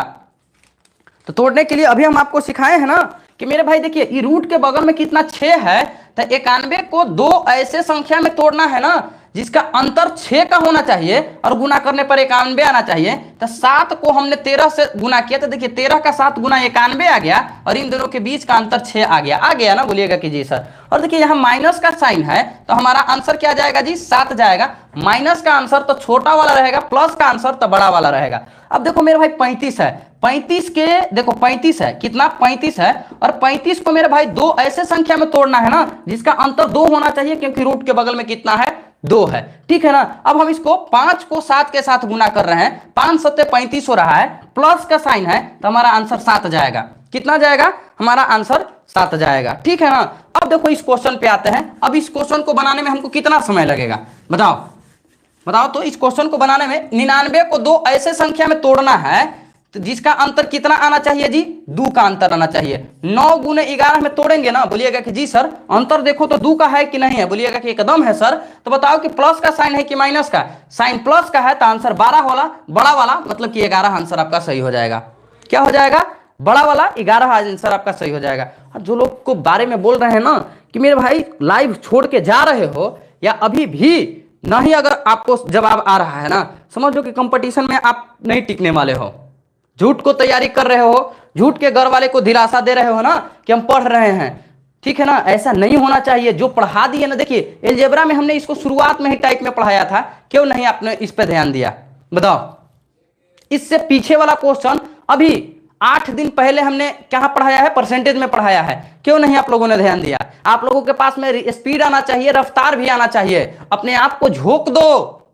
तो तोड़ने के लिए अभी हम आपको सिखाए हैं ना कि मेरे भाई देखिए ये रूट के बगल में कितना 6 है, तो 91 को 2 ऐसे संख्या में तोड़ना है ना जिसका अंतर 6 का होना चाहिए और गुना करने पर 91 आना चाहिए। तो 7 को हमने 13 से गुना किया तो देखिए 13 का 7 गुना 91 आ गया और इन दोनों के बीच का अंतर 6 आ गया ना, बोलिएगा कि जी सर। और देखिए यहाँ माइनस का साइन है तो हमारा आंसर क्या जाएगा जी, 7 जाएगा। माइनस का आंसर तो छोटा वाला रहेगा, प्लस का आंसर तो बड़ा वाला रहेगा। अब देखो मेरे भाई 35 है, 35 के देखो 35 है, कितना 35 है, और 35 को मेरे भाई 2 ऐसे संख्या में तोड़ना है ना जिसका अंतर 2 होना चाहिए क्योंकि रूट के बगल में कितना है, 2 है, ठीक है ना। अब हम इसको 5 को 7 के साथ गुना कर रहे हैं, 5 सत्ते 35 हो रहा है, प्लस का साइन है तो हमारा आंसर 7 जाएगा। कितना जाएगा, हमारा आंसर 7 जाएगा, ठीक है ना। अब देखो इस क्वेश्चन पे आते हैं। अब इस क्वेश्चन को बनाने में हमको कितना समय लगेगा, बताओ तो इस क्वेश्चन को बनाने में 99 को 2 ऐसे संख्या में तोड़ना है तो जिसका अंतर कितना आना चाहिए जी, 2 का अंतर आना चाहिए। 9 गुने 11 में तोड़ेंगे ना, बोलिएगा कि जी सर अंतर देखो तो 2 का है कि नहीं है, बोलिएगा कि एकदम है सर। तो बताओ कि प्लस का साइन है कि माइनस का, साइन प्लस का है तो आंसर 12 होला, बड़ा वाला मतलब कि 11 आंसर आपका सही हो जाएगा। क्या हो जाएगा, बड़ा वाला 11 आंसर आपका सही हो जाएगा। और जो लोग को बारे में बोल रहे हैं ना कि मेरे भाई लाइव छोड़ के जा रहे हो या अभी भी नहीं, अगर आपको जवाब आ रहा है ना समझ लो कि कंपटीशन में आप नहीं टिकने वाले हो, झूठ को तैयारी कर रहे हो, झूठ के घर वाले को दिलासा दे रहे हो ना कि हम पढ़ रहे हैं, ठीक है ना। ऐसा नहीं होना चाहिए। जो पढ़ा दिए ना, देखिए एलजेब्रा में हमने इसको शुरुआत में ही टाइप में पढ़ाया था, क्यों नहीं आपने इस पे ध्यान दिया, बताओ। इससे पीछे वाला क्वेश्चन अभी 8 दिन पहले हमने कहां पढ़ाया है, परसेंटेज में पढ़ाया है, क्यों नहीं आप लोगों ने ध्यान दिया। आप लोगों के पास में स्पीड आना चाहिए, रफ्तार भी आना चाहिए। अपने आप को झोंक दो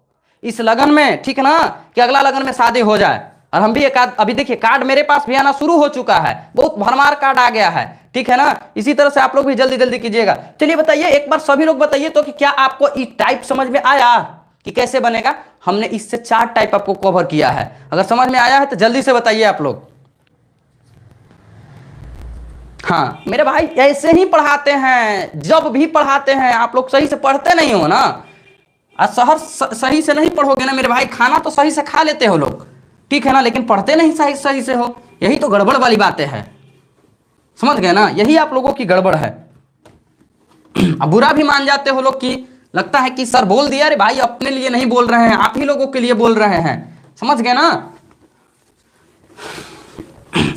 इस लगन में, ठीक है ना, कि अगला लगन में शादी हो जाए। और हम भी एक अभी देखिए कार्ड मेरे पास भी आना शुरू हो चुका है, बहुत भरमार कार्ड आ गया है, ठीक है ना। इसी तरह से आप लोग भी जल्दी जल्दी कीजिएगा। चलिए बताइए एक बार सभी लोग बताइए तो कि क्या आपको इस टाइप समझ में आया कि कैसे बनेगा। हमने इससे 4 टाइप आपको कवर किया है, अगर समझ में आया है तो जल्दी से बताइए आप लोग। हाँ मेरे भाई ऐसे ही पढ़ाते हैं, जब भी पढ़ाते हैं आप लोग सही से पढ़ते नहीं हो ना, शहर सही से नहीं पढ़ोगे ना मेरे भाई, खाना तो सही से खा लेते हो लोग, ठीक है ना, लेकिन पढ़ते नहीं सही से हो, यही तो गड़बड़ वाली बातें हैं, समझ गए ना, यही आप लोगों की गड़बड़ है। अब बुरा भी मान जाते हो लोग कि लगता है कि सर बोल दिया, अरे भाई अपने लिए नहीं बोल रहे हैं, आप ही लोगों के लिए बोल रहे हैं, समझ गए ना।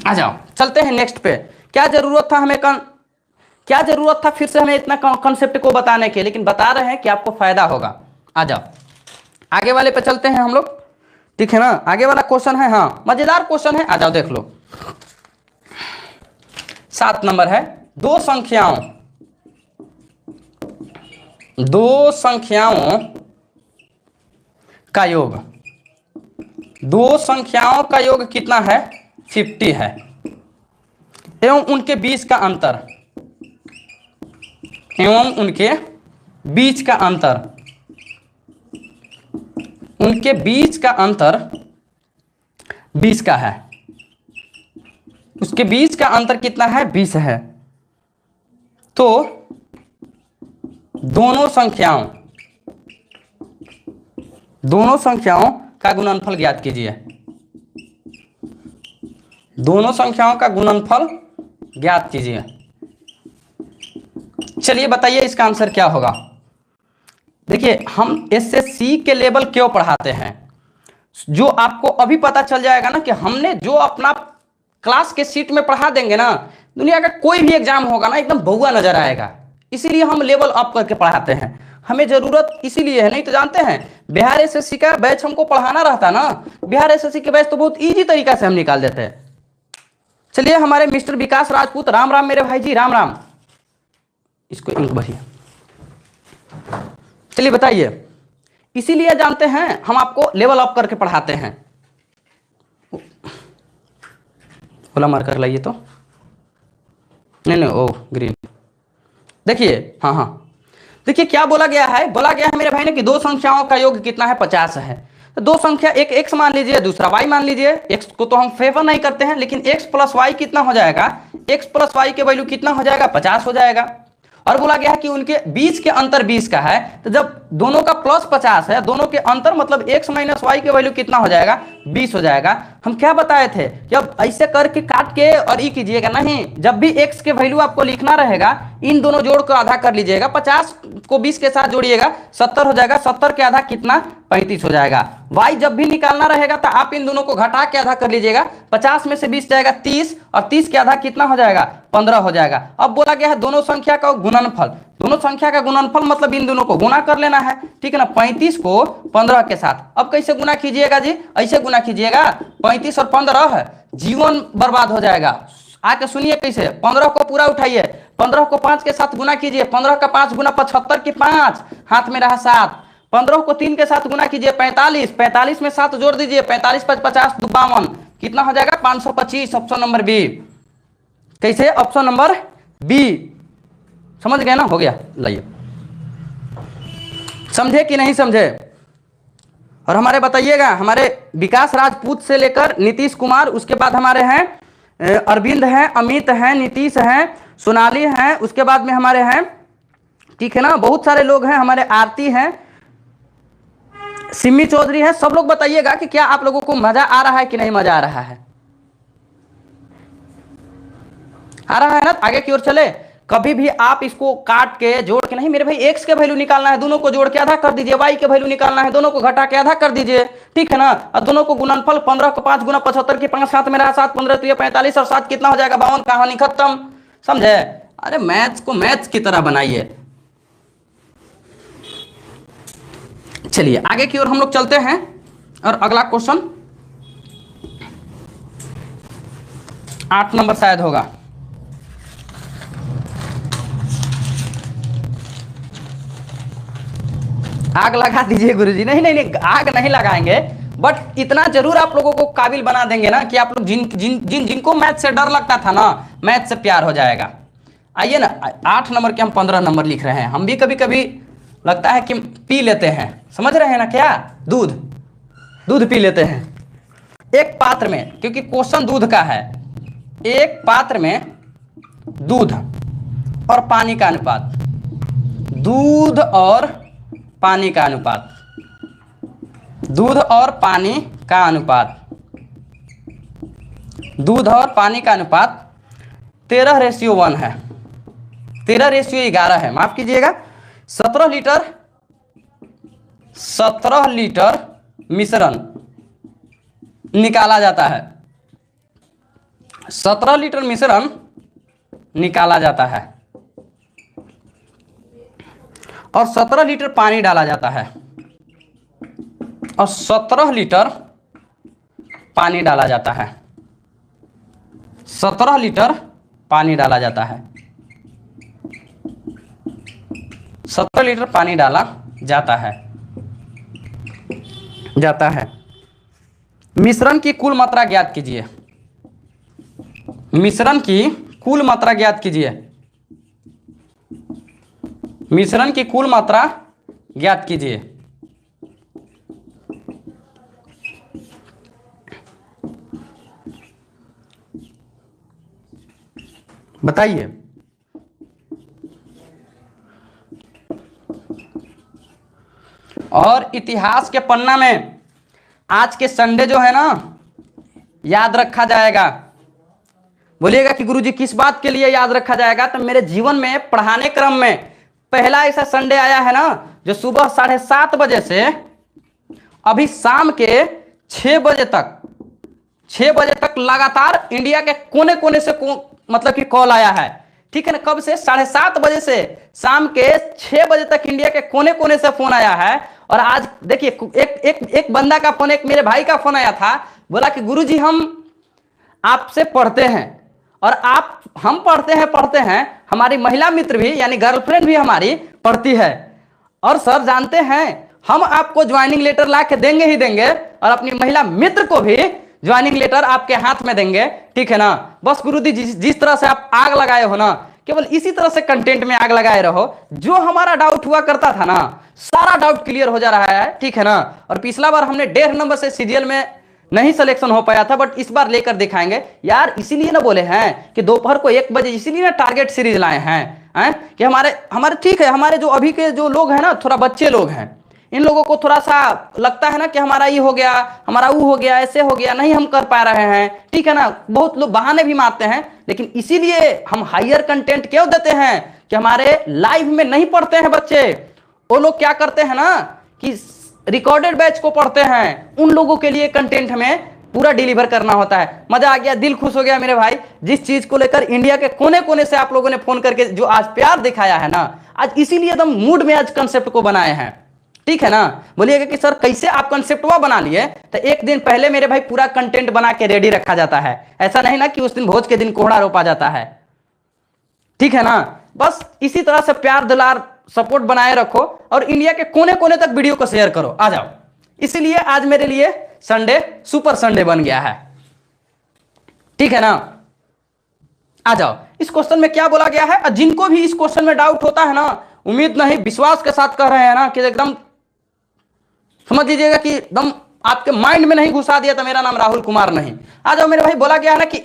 आ जाओ चलते हैं नेक्स्ट पे। क्या जरूरत था हमें क्या जरूरत था फिर से हमें इतना कॉन्सेप्ट को बताने के, लेकिन बता रहे हैं कि आपको फायदा होगा। आ जाओ आगे वाले पे चलते हैं हम लोग, ठीक है ना। आगे वाला क्वेश्चन है, हाँ मजेदार क्वेश्चन है, आ जाओ देख लो। 7 नंबर है, दो संख्याओं का योग, दो संख्याओं का योग कितना है, 50 है, एवं उनके बीच का अंतर, एवं उनके बीच का अंतर, उनके बीच का अंतर 20 का है, उसके बीच का अंतर कितना है, 20 है। तो दोनों संख्याओं का गुणनफल ज्ञात कीजिए, दोनों संख्याओं का गुणनफल ज्ञात कीजिए। चलिए बताइए इसका आंसर क्या होगा। देखिए हम एसएससी के लेवल क्यों पढ़ाते हैं, जो आपको अभी पता चल जाएगा ना कि हमने जो अपना क्लास के सीट में पढ़ा देंगे ना, दुनिया का कोई भी एग्जाम होगा ना एकदम बहुआ नजर आएगा। इसीलिए हम लेवल अप करके पढ़ाते हैं, हमें जरूरत इसीलिए है। नहीं तो जानते हैं बिहार एसएससी का बैच हमको पढ़ाना रहता ना, बिहार एसएससी के बैच तो बहुत इजी तरीका से हम निकाल देते हैं। चलिए हमारे मिस्टर विकास राजपूत, राम राम मेरे भाई जी, राम राम। इसको इंक भरिए। चलिए बताइए, इसीलिए जानते हैं हम आपको लेवल अप करके पढ़ाते हैं। ओला मार्कर लाइए तो, नहीं ओ ग्रीन। देखिए हाँ हाँ, देखिए क्या बोला गया है, बोला गया है मेरे भाई ने कि दो संख्याओं का योग कितना है, 50 है। तो दो संख्या, एक एक्स मान लीजिए, दूसरा वाई मान लीजिए। एक्स को तो हम फेवर नहीं करते हैं, लेकिन एक्स प्लस वाई कितना हो जाएगा, एक्स प्लस वाई के वैल्यू कितना हो जाएगा, 50 हो जाएगा। और बोला गया है कि उनके बीच के अंतर 20 का है, तो जब दोनों का प्लस 50 है, दोनों के अंतर मतलब x माइनस वाई के वैल्यू कितना हो जाएगा, 20 हो जाएगा। हम क्या बताए थे कि अब ऐसे करके काट के और ई कीजिएगा नहीं, जब भी x के वैल्यू आपको लिखना रहेगा, इन दोनों जोड़ को आधा कर लीजिएगा, 50 को 20 के साथ जोड़िएगा, 70 हो जाएगा, 70 के आधा कितना, 35 हो जाएगा। y जब भी निकालना रहेगा तो आप इन दोनों को घटा के आधा कर लीजिएगा, 50 में से 20 जाएगा 30, और 30 के आधा कितना हो जाएगा, 15 हो जाएगा। अब बोला गया है दोनों संख्या का गुणनफल, दोनों संख्या का गुणनफल मतलब इन दोनों को गुणा कर लेना है, ठीक है ना, 35 को 15 के साथ। अब कैसे गुना कीजिएगा जी, ऐसे गुना कीजिएगा, 35 और 15, जीवन बर्बाद हो जाएगा। आके सुनिए कैसे, 15 को पूरा उठाइए, 15 को 5 के साथ गुना कीजिए, 15 का 5 गुना 75 की 5, हाथ में रहा 7। 15 को 3 के साथ गुना कीजिए, 45, 45 में 7 जोड़ दीजिए, 45 5 50 52, कितना हो जाएगा, 525। Option number B. कैसे, ऑप्शन नंबर बी, समझ गए ना, हो गया। लाइए, समझे कि नहीं समझे। और हमारे बताइएगा, हमारे विकास राजपूत से लेकर नीतीश कुमार, उसके बाद हमारे हैं अरविंद हैं, अमित हैं, नीतीश हैं, सोनाली हैं, उसके बाद में हमारे हैं, ठीक है ना, बहुत सारे लोग हैं, हमारे आरती हैं, सिमी चौधरी हैं। सब लोग बताइएगा कि क्या आप लोगों को मजा आ रहा है कि नहीं मजा आ रहा है, आ रहा है ना। आगे की ओर चले, कभी भी आप इसको काट के जोड़ के नहीं, मेरे भाई एक्स के वैल्यू निकालना है, दोनों को जोड़ के आधा कर दीजिए, वाई के वैल्यू निकालना है, दोनों को घटा के आधा कर दीजिए, ठीक है ना। और दोनों को गुणनफल, 15 को 5 गुना 75 की 5, 7 में रहा 7, 15 तो ये 45 और 7 कितना हो जाएगा, 52। कहानी खत्म, समझे। अरे मैथ्स को मैथ्स की तरह बनाइए। चलिए आगे की ओर हम लोग चलते हैं, और अगला क्वेश्चन 8 नंबर शायद होगा। आग लगा दीजिए गुरुजी। नहीं नहीं नहीं, आग नहीं लगाएंगे, बट इतना जरूर आप लोगों को काबिल बना देंगे ना कि आप लोग जिनको मैथ से डर लगता था ना, मैथ से प्यार हो जाएगा। आइए ना, 8 नंबर के हम 15 नंबर लिख रहे हैं। हम भी कभी कभी लगता है कि पी लेते हैं, समझ रहे हैं ना, क्या दूध पी लेते हैं एक पात्र में, क्योंकि क्वेश्चन दूध का है। एक पात्र में दूध और पानी का अनुपात, दूध और पानी का अनुपात, दूध और पानी का अनुपात, दूध और पानी का अनुपात 13:1 है, 13:11 है, माफ कीजिएगा। 17 लीटर मिश्रण निकाला जाता है, 17 लीटर मिश्रण निकाला जाता है, और 17 लीटर पानी डाला जाता है, और 17 लीटर पानी डाला जाता है, 17 लीटर पानी डाला जाता है, 17 लीटर पानी डाला जाता है। मिश्रण की कुल मात्रा ज्ञात कीजिए, मिश्रण की कुल मात्रा ज्ञात कीजिए, मिश्रण की कुल मात्रा ज्ञात कीजिए। बताइए। और इतिहास के पन्ना में आज के संडे जो है ना, याद रखा जाएगा। बोलिएगा कि गुरुजी किस बात के लिए याद रखा जाएगा, तो मेरे जीवन में पढ़ाने क्रम में पहला ऐसा संडे आया है ना, जो सुबह 7:30 बजे से अभी शाम के 6 बजे तक 6 बजे तक लगातार इंडिया के कोने कोने से मतलब कि कॉल आया है, ठीक है ना। कब से? 7:30 बजे से शाम के 6 बजे तक इंडिया के कोने कोने से फोन आया है। और आज देखिए एक बंदा का फोन, एक मेरे भाई का फोन आया था, बोला कि गुरुजी हम आपसे पढ़ते हैं और हम पढ़ते हैं, हमारी महिला मित्र भी यानी गर्लफ्रेंड भी हमारी पढ़ती है, और सर जानते हैं हम आपको ज्वाइनिंग लेटर ला के देंगे ही देंगे और अपनी महिला मित्र को भी ज्वाइनिंग लेटर आपके हाथ में देंगे, ठीक है ना। बस गुरुजी जिस तरह से आप आग लगाए हो ना, केवल इसी तरह से कंटेंट में आग लगाए रहो। जो हमारा डाउट हुआ करता था ना, सारा डाउट क्लियर हो जा रहा है, ठीक है ना। और पिछला बार हमने 1.5 नंबर से सीरियल में नहीं सिलेक्शन हो पाया था, बट इस बार लेकर दिखाएंगे यार। इसीलिए ना बोले हैं कि दोपहर को 1 बजे, इसीलिए ना टारगेट सीरीज लाए हैं कि हमारे ठीक है, हमारे जो अभी के जो लोग हैं ना, थोड़ा बच्चे लोग हैं, इन लोगों को थोड़ा सा लगता है ना कि हमारा ये हो गया, हमारा वो हो गया, ऐसे हो गया, नहीं हम कर पा रहे हैं, ठीक है ना। बहुत लोग बहाने भी मारते हैं, लेकिन इसीलिए हम हायर कंटेंट क्यों देते हैं कि हमारे लाइव में नहीं पढ़ते हैं बच्चे। वो लोग क्या करते हैं ना कि रिकॉर्डेड बैच को पढ़ते हैं, उन लोगों के लिए कंटेंट हमें पूरा डिलीवर करना होता है। मजा आ गया, दिल खुश हो गया मेरे भाई, जिस चीज को लेकर इंडिया के कोने कोने से आप लोगों ने फोन करके जो आज प्यार दिखाया है ना, आज इसीलिए एकदम मूड में आज कंसेप्ट को बनाए हैं, ठीक है ना। बोलिएगा कि सर कैसे आप कंसेप्ट बना लिए, तो एक दिन पहले मेरे भाई पूरा कंटेंट बना के रेडी रखा जाता है। ऐसा नहीं ना कि उस दिन भोज के दिन कोहड़ा रोपा जाता है, ठीक है ना। बस इसी तरह से प्यार दुलार सपोर्ट बनाए रखो और इंडिया के कोने कोने तक वीडियो को शेयर करो, आ जाओ। इसीलिए आज मेरे लिए संडे सुपर संडे बन गया है, ठीक है ना। आ जाओ, इस क्वेश्चन में क्या बोला गया है, जिनको भी इस क्वेश्चन में डाउट होता है ना, उम्मीद नहीं विश्वास के साथ कह रहे हैं ना कि एकदम समझ लीजिएगा कि एकदम आपके माइंड में नहीं घुसा दिया तो मेरा नाम राहुल कुमार नहीं। आ जाओ मेरे भाई, बोला गया है ना कि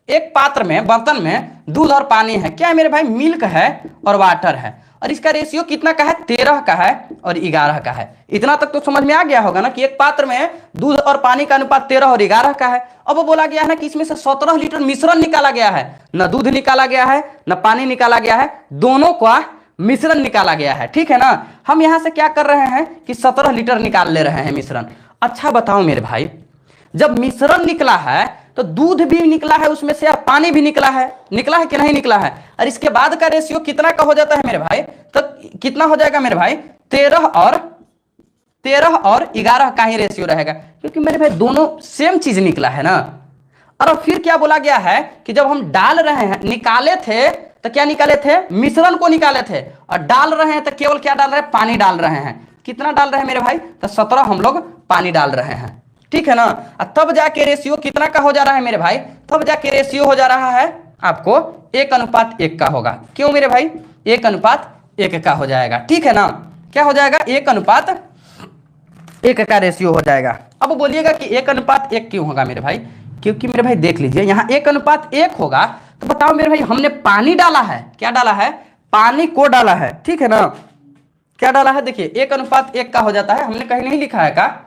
एक पात्र में, बर्तन में दूध और पानी है। क्या है मेरे भाई? मिल्क है और वाटर है, और इसका रेशियो कितना का है? 13 का है और 11 का है। इतना तक तो समझ में आ गया होगा ना कि एक पात्र में दूध और पानी का अनुपात 13 और 11 का है। अब बोला गया है ना कि इसमें से 17 लीटर मिश्रण निकाला गया है, न दूध निकाला गया है न पानी निकाला गया है, दोनों का मिश्रण निकाला गया है, ठीक है ना। हम यहां से क्या कर रहे हैं कि 17 लीटर निकाल ले रहे हैं मिश्रण। अच्छा बताओ मेरे भाई, जब मिश्रण निकला है तो दूध भी निकला है उसमें से और पानी भी निकला है कि नहीं निकला है। और इसके बाद का रेशियो कितना का हो जाता है मेरे भाई? तो कितना हो जाएगा मेरे भाई? 13 और 11 का ही रेशियो रहेगा, क्योंकि मेरे भाई दोनों सेम चीज निकला है ना। और फिर क्या बोला गया है कि जब हम डाल रहे हैं, निकाले थे तो क्या निकाले थे? मिश्रण को निकाले थे, और डाल रहे हैं तो केवल क्या डाल रहे हैं? पानी डाल रहे हैं। कितना डाल रहे हैं मेरे भाई? तो 17 हम लोग पानी डाल रहे हैं, ठीक है ना। तब जाके रेशियो कितना का हो जा रहा है मेरे भाई? तब जाके रेशियो हो जा रहा है आपको 1:1 का होगा। क्यों मेरे भाई? 1:1 का हो जाएगा, ठीक है ना। क्या हो जाएगा? 1:1 का रेशियो हो जाएगा। अब बोलिएगा कि 1:1 क्यों होगा मेरे भाई? क्योंकि मेरे भाई देख लीजिए, यहाँ 1:1 होगा तो बताओ मेरे भाई, हमने पानी डाला है, क्या डाला है? पानी को डाला है, ठीक है ना। क्या डाला है? देखिए 1:1 का हो जाता है, हमने कहीं नहीं लिखा है का?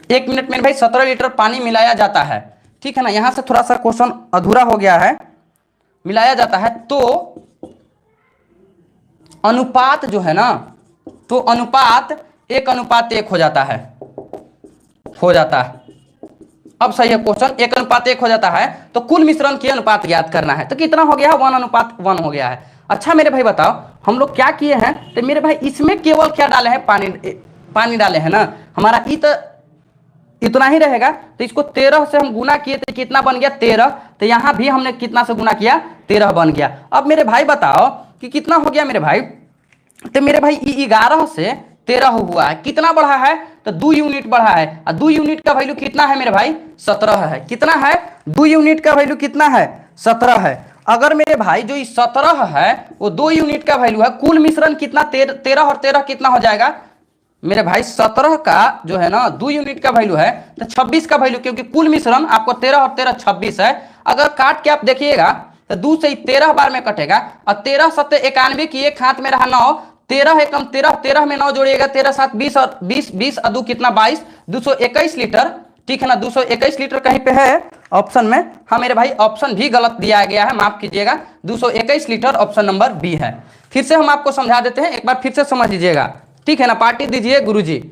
एक मिनट में भाई 17 लीटर पानी मिलाया जाता है, ठीक है ना। यहां से थोड़ा सा क्वेश्चन अधूरा हो गया है। मिलाया जाता है तो अनुपात जो है ना, तो अनुपात 1:1 हो जाता है, अब सही है क्वेश्चन। 1:1 हो जाता है तो कुल मिश्रण के अनुपात ज्ञात करना है, तो कितना हो गया? 1:1 हो गया है। अच्छा मेरे भाई बताओ, हम लोग क्या किए हैं? तो मेरे भाई इसमें केवल क्या डाले हैं? पानी डाले हैं ना। हमारा इतना ही रहेगा, तो इसको 13 से हम गुना किए तो कितना बन गया? 13। तो यहां भी हमने कितना से गुना किया? 13 बन गया। अब मेरे भाई बताओ कि कितना हो गया मेरे भाई? तो मेरे भाई 11 से 13 हुआ है, कितना बढ़ा है? तो 2 यूनिट बढ़ा है, और 2 यूनिट का वैल्यू कितना है मेरे भाई? 17 है। कितना है? 2 यूनिट का वैल्यू कितना है? 17 है। अगर मेरे भाई जो 17 है वो 2 यूनिट का वैल्यू है, कुल मिश्रण कितना? 13 और 13 कितना हो जाएगा मेरे भाई? 17 का जो है ना 2 यूनिट का वैल्यू है तो 26 का वैल्यू, क्योंकि कुल मिश्रण आपको 13 और 13 26 है। अगर काट के आप देखिएगा तो 2 से 13 बार में कटेगा, और 13 7 91 की एक हाथ में रहा 9, 13 एकम 13, 13 में 9 जोड़िएगा, 13 7 20 और 20 और 2 कितना? 22, 221 लीटर, ठीक है ना। 221 लीटर कहीं पे है ऑप्शन में? हाँ मेरे भाई ऑप्शन भी गलत दिया गया है, माफ कीजिएगा। 221 लीटर ऑप्शन नंबर बी है। फिर से हम आपको समझा देते हैं, एक बार फिर से समझ लीजिएगा। ठीक है ना, पार्टी दीजिए गुरुजी,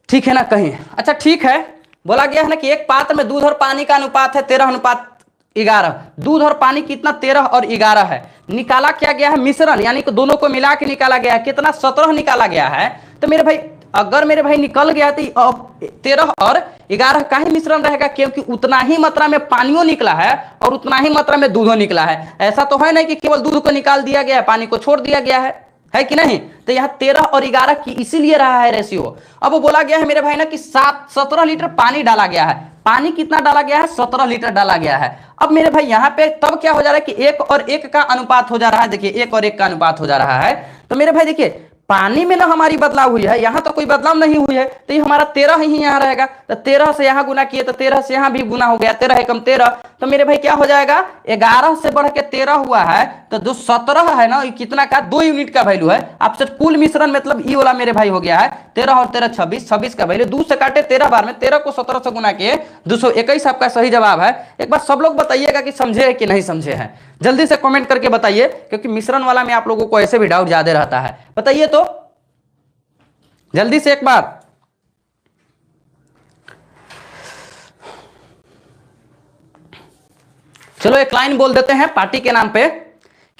ठीक है ना कहीं। अच्छा ठीक है, बोला गया है ना कि एक पात्र में दूध और पानी का अनुपात है 13:11। दूध और पानी कितना, 13 और 11 है। निकाला क्या गया है, मिश्रण, यानी कि दोनों को मिला के निकाला गया है, कितना, 17 निकाला गया है। तो मेरे भाई अगर मेरे भाई निकल गया तो 13 और 11 का ही मिश्रण रहेगा, क्योंकि उतना ही मात्रा में पानियों निकला है और उतना ही मात्रा में दूधों निकला है। ऐसा तो है नहीं कि केवल दूध को निकाल दिया गया है, पानी को छोड़ दिया गया है कि नहीं। तो यहाँ 13 और 11 की इसीलिए रहा है रेशियो। अब वो बोला गया है मेरे भाई ना कि 17 लीटर पानी डाला गया है। पानी कितना डाला गया है, 17 लीटर डाला गया है। अब मेरे भाई यहाँ पे तब क्या हो जा रहा है कि 1 और 1 का अनुपात हो जा रहा है। देखिए 1 और 1 का अनुपात हो जा रहा है। तो मेरे भाई देखिए पानी में ना हमारी बदलाव हुई है, यहाँ तो कोई बदलाव नहीं हुई है, तो ये हमारा 13 ही यहाँ रहेगा। तो 13 से यहाँ गुना किए तो 13 से यहाँ भी गुना हो गया, 13 एकम 13। तो मेरे भाई क्या हो जाएगा, 11 से बढ़ के 13 हुआ है। तो जो 17 है ना, ये कितना का, 2 यूनिट का वैल्यू है। आपसे कुल मिश्रण मतलब ई वाला मेरे भाई हो गया है 13 और 13 26, 26 का वैल्यू 2 से काटे 13 बार में, 13 को 17 से गुना किए 221 आपका सही जवाब है। एक बार सब लोग बताइएगा कि समझे है कि नहीं समझे हैं, जल्दी से कमेंट करके बताइए, क्योंकि मिश्रण वाला में आप लोगों को ऐसे भी डाउट ज्यादा रहता है। बताइए तो जल्दी से एक बार। चलो एक लाइन बोल देते हैं पार्टी के नाम पे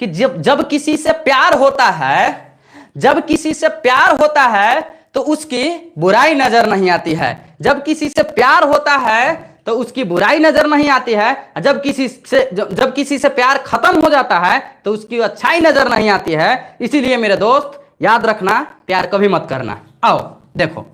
कि जब किसी से प्यार होता है, जब किसी से प्यार होता है तो उसकी बुराई नजर नहीं आती है। जब किसी से प्यार होता है तो उसकी बुराई नजर नहीं आती है। जब किसी से प्यार खत्म हो जाता है तो उसकी अच्छाई नजर नहीं आती है। इसीलिए मेरे दोस्त याद रखना, प्यार कभी मत करना। आओ देखो,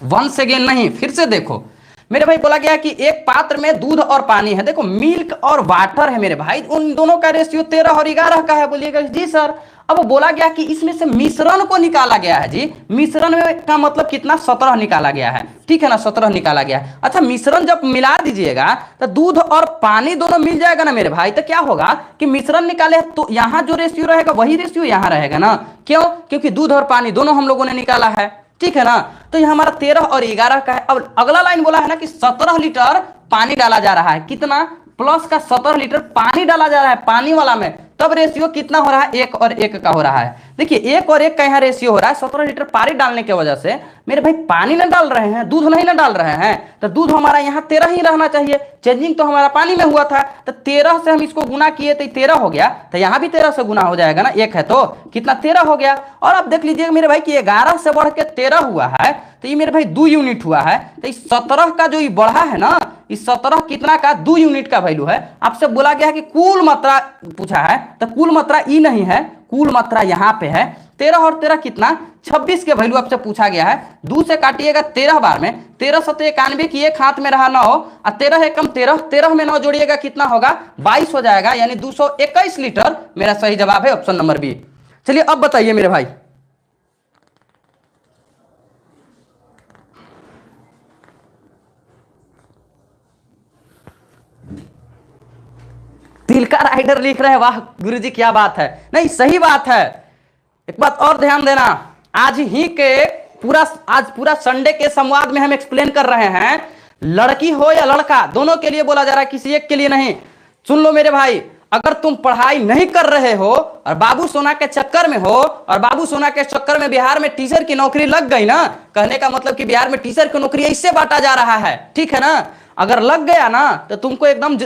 वंस अगेन नहीं, फिर से देखो मेरे भाई, बोला गया कि एक पात्र में दूध और पानी है। देखो मिल्क और वाटर है मेरे भाई, उन दोनों का रेशियो 13 और 11 का है। बोलिएगा जी सर। अब बोला गया कि इसमें से मिश्रण को निकाला गया है जी। मिश्रण में का मतलब कितना, 17 निकाला गया है, ठीक है ना, 17 निकाला गया है। अच्छा मिश्रण जब मिला दीजिएगा तो दूध और पानी दोनों मिल जाएगा ना मेरे भाई। तो क्या होगा कि मिश्रण निकाले तो यहाँ जो रेशियो रहेगा वही रेशियो यहाँ रहेगा ना। क्यों, क्योंकि दूध और पानी दोनों हम लोगों ने निकाला है, ठीक है ना। तो ये हमारा 13 और 11 का है। अब अगला लाइन बोला है ना कि 17 लीटर पानी डाला जा रहा है, कितना, प्लस का 17 लीटर पानी डाला जा रहा है पानी वाला में। तब रेशियो कितना हो रहा है, 1 और 1 का हो रहा है। देखिए 1 और 1 का यहाँ रेशियो हो रहा है 17 लीटर पानी डालने की वजह से। मेरे भाई पानी ना डाल रहे हैं, दूध नहीं ना डाल रहे हैं, तो दूध हमारा यहाँ 13 ही रहना चाहिए। चेंजिंग तो हमारा पानी में हुआ था, तो 13 से हम इसको गुना किए तो 13 हो गया। तो यहाँ भी 13 से गुना हो जाएगा ना, 1 है तो कितना, 13 हो गया। और अब देख लीजिए मेरे भाई कि 11 से बढ़ के 13 हुआ है, तो ये मेरे भाई 2 यूनिट हुआ है। तो इस 17 का जो ये बढ़ा है ना, इस 17 कितना का, 2 यूनिट का वैल्यू है। आपसे बोला गया है कि कुल मात्रा पूछा है, तो कुल मात्रा ई नहीं है, कुल मात्रा यहाँ पे है। 13 और 13 कितना, 26 के वैल्यू आपसे पूछा गया है। 2 से काटिएगा 13 बार में, 13 सत्ते 91 की एक हाथ में रहा 9 और 13 एकम 13, 13 में 9 जोड़िएगा कितना होगा, 22 हो जाएगा, यानी 221 लीटर मेरा सही जवाब है, ऑप्शन नंबर बी। चलिए अब बताइए मेरे भाई, दिल का राइडर लिख रहे हैं, वाह गुरुजी क्या बात है। नहीं सही बात है। एक बात और ध्यान देना, आज पूरा संडे के संवाद में हम एक्सप्लेन कर रहे हैं, लड़की हो या लड़का दोनों के लिए बोला जा रहा है, किसी एक के लिए नहीं। सुन लो मेरे भाई, अगर तुम पढ़ाई नहीं कर रहे हो और बाबू सोना के चक्कर में हो, और बाबू सोना के चक्कर में बिहार में टीचर की नौकरी लग गई ना, कहने का मतलब कि बिहार में टीचर की नौकरी इससे बांटा जा रहा है, ठीक है ना। अगर लग गया ना तो तुमको एकदम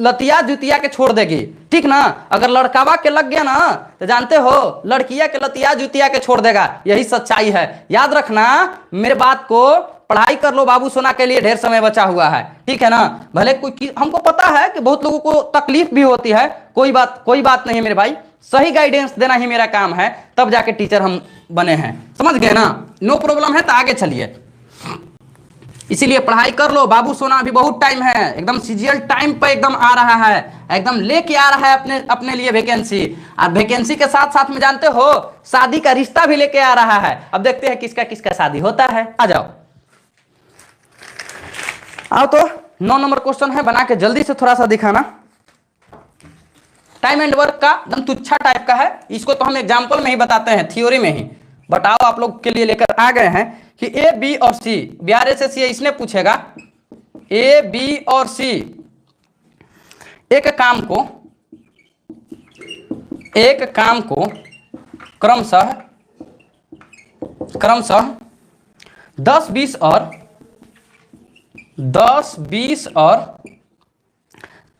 लतिया जुतिया के छोड़ देगी, ठीक ना। अगर लड़कावा के लग गया ना तो जानते हो लड़किया के लतिया जुतिया के छोड़ देगा, यही सच्चाई है। याद रखना मेरे बात को, पढ़ाई कर लो, बाबू सोना के लिए ढेर समय बचा हुआ है, ठीक है ना। भले कोई, हमको पता है कि बहुत लोगों को तकलीफ भी होती है, कोई बात नहीं मेरे भाई, सही गाइडेंस देना ही मेरा काम है, तब जाके टीचर हम बने हैं, समझ गए ना। नो प्रॉब्लम है तो आगे चलिए। इसीलिए पढ़ाई कर लो, बाबू सोना अभी बहुत टाइम है, एकदम सीरियल टाइम पे एकदम आ रहा है, एकदम लेके आ रहा है अपने लिए वैकेंसी। और वैकेंसी के साथ साथ में जानते हो शादी का रिश्ता भी लेके आ रहा है। अब देखते हैं किसका किसका शादी होता है। आ जाओ आओ, तो 9 नंबर क्वेश्चन है, बना के जल्दी से थोड़ा सा दिखाना। टाइम एंड वर्क का एकदम तुच्छा टाइप का है, इसको तो हम एग्जाम्पल में ही बताते हैं, थ्योरी में ही। बताओ आप लोग के लिए लेकर आ गए हैं कि ए बी और सी, बिहार एसएससी इसने पूछेगा ए बी और सी एक काम को क्रमशः क्रमशः 10, 20 और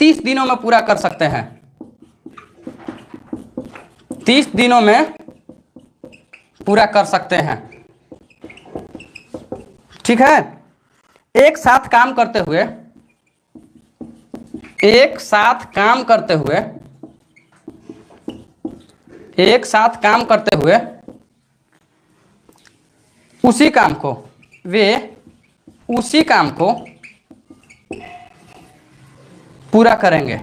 30 दिनों में पूरा कर सकते हैं। 30 दिनों में पूरा कर सकते हैं। ठीक है, एक साथ काम करते हुए उसी काम को पूरा करेंगे।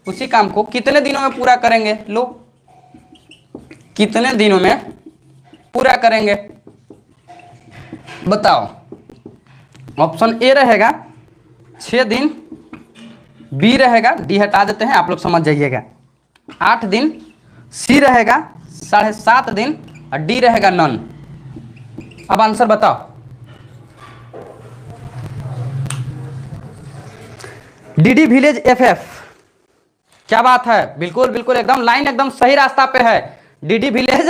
उसी काम को कितने दिनों में पूरा करेंगे? लो, कितने दिनों में पूरा करेंगे बताओ। ऑप्शन ए रहेगा 6 दिन, बी रहेगा, डी हटा देते हैं, आप लोग समझ जाइएगा, 8 दिन, सी रहेगा 7.5 दिन और डी रहेगा नन। अब आंसर बताओ। डीडी विलेज एफएफ, क्या बात है, बिल्कुल बिल्कुल एकदम लाइन एकदम सही रास्ता पे है। डीडी विलेज,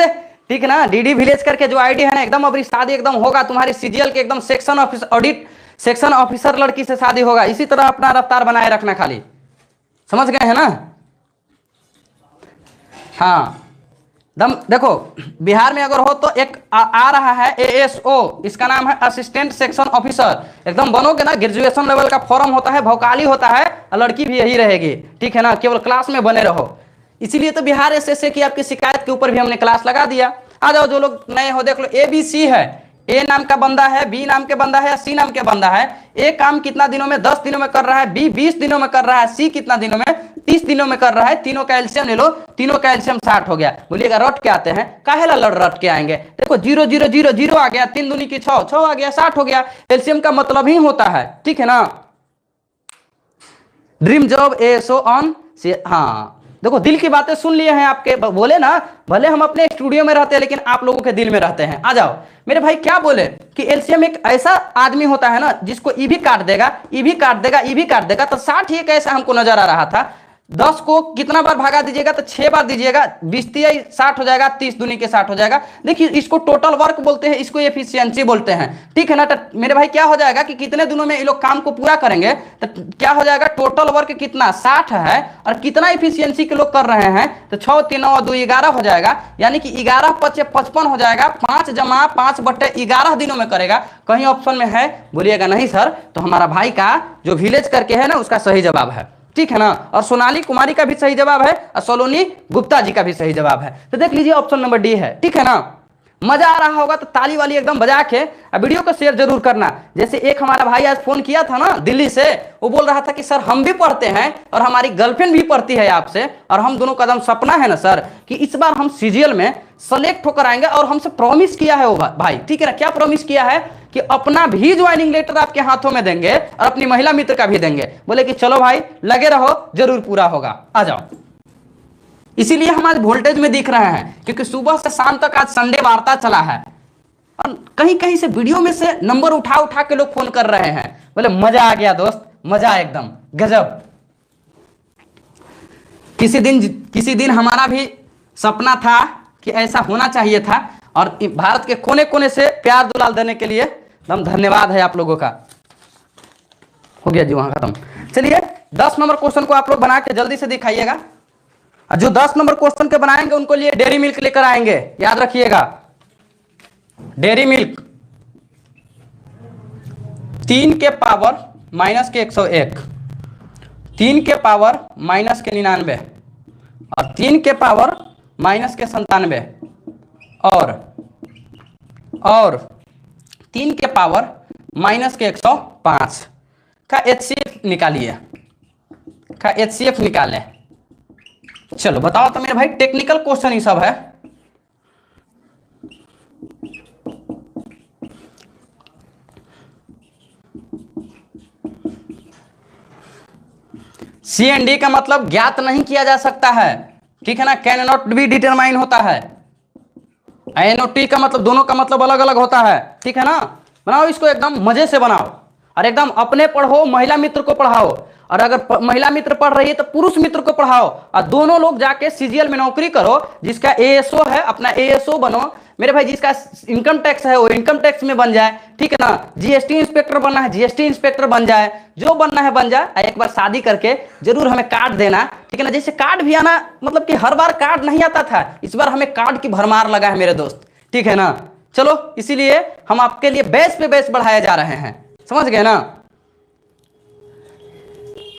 ठीक है ना, डीडी विलेज करके जो आईडी है ना, एकदम अभी शादी एकदम होगा तुम्हारी सीजीएल के एकदम section officer, audit section officer लड़की से शादी होगा। इसी तरह अपना रफ्तार बनाए रखना, खाली समझ गए हैं ना। हाँ, दम देखो, बिहार में अगर हो तो एक आ रहा है एएसओ, इसका नाम है असिस्टेंट सेक्शन ऑफिसर। एकदम बनोगे ना, ग्रेजुएशन लेवल का फॉर्म होता है, भौकाली होता है, और लड़की भी यही रहेगी, ठीक है ना, केवल क्लास में बने रहो। इसीलिए तो बिहार एसएससी की आपकी शिकायत के ऊपर भी हमने क्लास लगा दिया। आ जाओ, जो लोग नए हो देख लो, ABC है, ए नाम का बंदा है, बी नाम के बंदा है, सी नाम के बंदा है। ए काम कितना दिनों में? 10 दिनों में कर रहा है, बी 20 दिनों में कर रहा है, सी कितना दिनों में? 30 दिनों में कर रहा है। तीनों का एलसीएम ले लो, तीनों का एलसीएम 60 हो गया। बोलिएगा रट के आते हैं, काहेला रट के आएंगे? देखो 0 0 0 0 आ गया, 3 दूनी की 6, 6 आ गया, 60 हो गया। एलसीएम का मतलब ही होता है, ठीक है ना। ड्रीम जॉब एएसओ ऑन से, हाँ देखो, दिल की बातें सुन लिए हैं आपके, बोले ना, भले हम अपने स्टूडियो में रहते हैं लेकिन आप लोगों के दिल में रहते हैं। आ जाओ मेरे भाई, क्या बोले कि एलसीएम एक ऐसा आदमी होता है ना जिसको ई भी काट देगा, ई भी काट देगा, ई भी काट देगा, तो 60 ही कैसा हमको नजर आ रहा था। 10 को कितना बार भागा दीजिएगा? तो 6 बार दीजिएगा, 20 60 हो जाएगा, 30 दूनी के 60 हो जाएगा। देखिए, इसको टोटल वर्क बोलते हैं, इसको एफिशिएंसी बोलते हैं, ठीक है ना। तो मेरे भाई क्या हो जाएगा कि कितने दिनों में ये लोग काम को पूरा करेंगे, तो क्या हो जाएगा, टोटल वर्क कितना 60 है, और कितना एफिशिएंसी के लोग कर रहे हैं, तो 6 3 9 2 11 हो जाएगा। यानी कि 11 5 55 हो जाएगा। 5 जमा 5/11 दिनों में करेगा। कहीं ऑप्शन में है? बोलिएगा नहीं सर। तो हमारा भाई का जो विलेज करके है ना, उसका सही जवाब है, ठीक है ना। और सोनाली कुमारी का भी सही जवाब है, और सोलोनी गुप्ता जी का भी सही जवाब है। तो देख लीजिए, ऑप्शन नंबर डी है, ठीक है ना। मजा आ रहा होगा तो ताली वाली एकदम बजा के वीडियो को शेयर जरूर करना। जैसे एक हमारा भाई आज फोन किया था ना दिल्ली से, वो बोल रहा था कि सर हम भी पढ़ते हैं और हमारी गर्लफ्रेंड भी पढ़ती है आपसे, और हम दोनों का एकदम सपना है ना सर कि इस बार हम सीजीएल में सेलेक्ट होकर आएंगे, और हमसे प्रॉमिस किया है वो भाई, ठीक है ना। क्या प्रॉमिस किया है? कि अपना भी ज्वाइनिंग लेटर आपके हाथों में देंगे और अपनी महिला मित्र का भी देंगे। बोले कि चलो भाई लगे रहो, जरूर पूरा होगा, आ जाओ। इसीलिए हम आज वोल्टेज में दिख रहे हैं, क्योंकि सुबह से शाम तक आज संडे वार्ता चला है, और कहीं कहीं से वीडियो में से नंबर उठा उठा के लोग फोन कर रहे हैं। बोले मजा आ गया दोस्त, मजा एकदम गजब। किसी दिन हमारा भी सपना था कि ऐसा होना चाहिए था, और भारत के कोने कोने से प्यार दुलाल देने के लिए एकदम धन्यवाद है आप लोगों का। हो गया जी वहां खत्म। चलिए 10 नंबर क्वेश्चन को आप लोग बना के जल्दी से दिखाइएगा, और जो 10 नंबर क्वेश्चन के बनाएंगे उनको लिए डेयरी मिल्क लेकर आएंगे, याद रखिएगा। डेयरी मिल्क 3 के पावर माइनस के 101, 3 के पावर माइनस के 99, और 3 के पावर माइनस के 97, और 3 के पावर माइनस के 105 का एचसीएफ निकालिए, का एचसीएफ निकालें। चलो बताओ तो मेरे भाई, टेक्निकल क्वेश्चन ही सब है। CND का मतलब ज्ञात नहीं किया जा सकता है, ठीक है ना। कैन नॉट बी डिटरमाइन होता है। NOT का मतलब, दोनों का मतलब अलग अलग होता है, ठीक है ना। बनाओ इसको, एकदम मजे से बनाओ, और एकदम अपने पढ़ो, महिला मित्र को पढ़ाओ, और अगर महिला मित्र पढ़ रही है तो पुरुष मित्र को पढ़ाओ, और दोनों लोग जाके सीजीएल में नौकरी करो। जिसका एएसओ है अपना एएसओ बनो, मेरे भाई जिसका इनकम टैक्स है वो इनकम टैक्स में बन जाए, ठीक है ना। जीएसटी इंस्पेक्टर बनना है जीएसटी इंस्पेक्टर बन जाए, जो बनना है बन जाए। एक बार शादी करके जरूर हमें कार्ड देना, ठीक है ना। जैसे कार्ड भी आना, मतलब कि हर बार कार्ड नहीं आता था, इस बार हमें कार्ड की भरमार लगा है मेरे दोस्त, ठीक है ना। चलो इसीलिए हम आपके लिए बेस पे बेस बढ़ाए जा रहे हैं, समझ गए ना।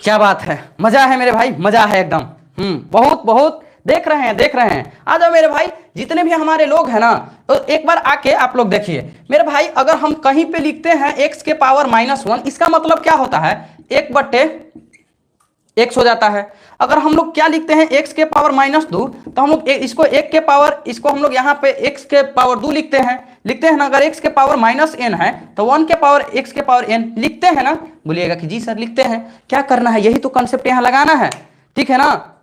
क्या बात है, मजा है मेरे भाई, मजा है एकदम। बहुत बहुत देख रहे हैं। आ जाओ मेरे भाई, जितने भी हमारे लोग हैं ना, तो एक बार आके आप लोग देखिए मेरे भाई। अगर हम कहीं पे लिखते हैं x के पावर -1, इसका मतलब क्या होता है, 1/x हो जाता है। अगर हम लोग क्या लिखते हैं x के पावर -2, तो हम लोग इसको 1 के पावर, इसको हम लोग यहाँ पे x के पावर 2 लिखते हैं ना। अगर x के पावर -n है तो 1 के पावर x के पावर n लिखते हैं ना। बोलिएगा कि जी सर लिखते हैं, क्या करना है, यही तो कंसेप्ट यहाँ लगाना है, ठीक है ना।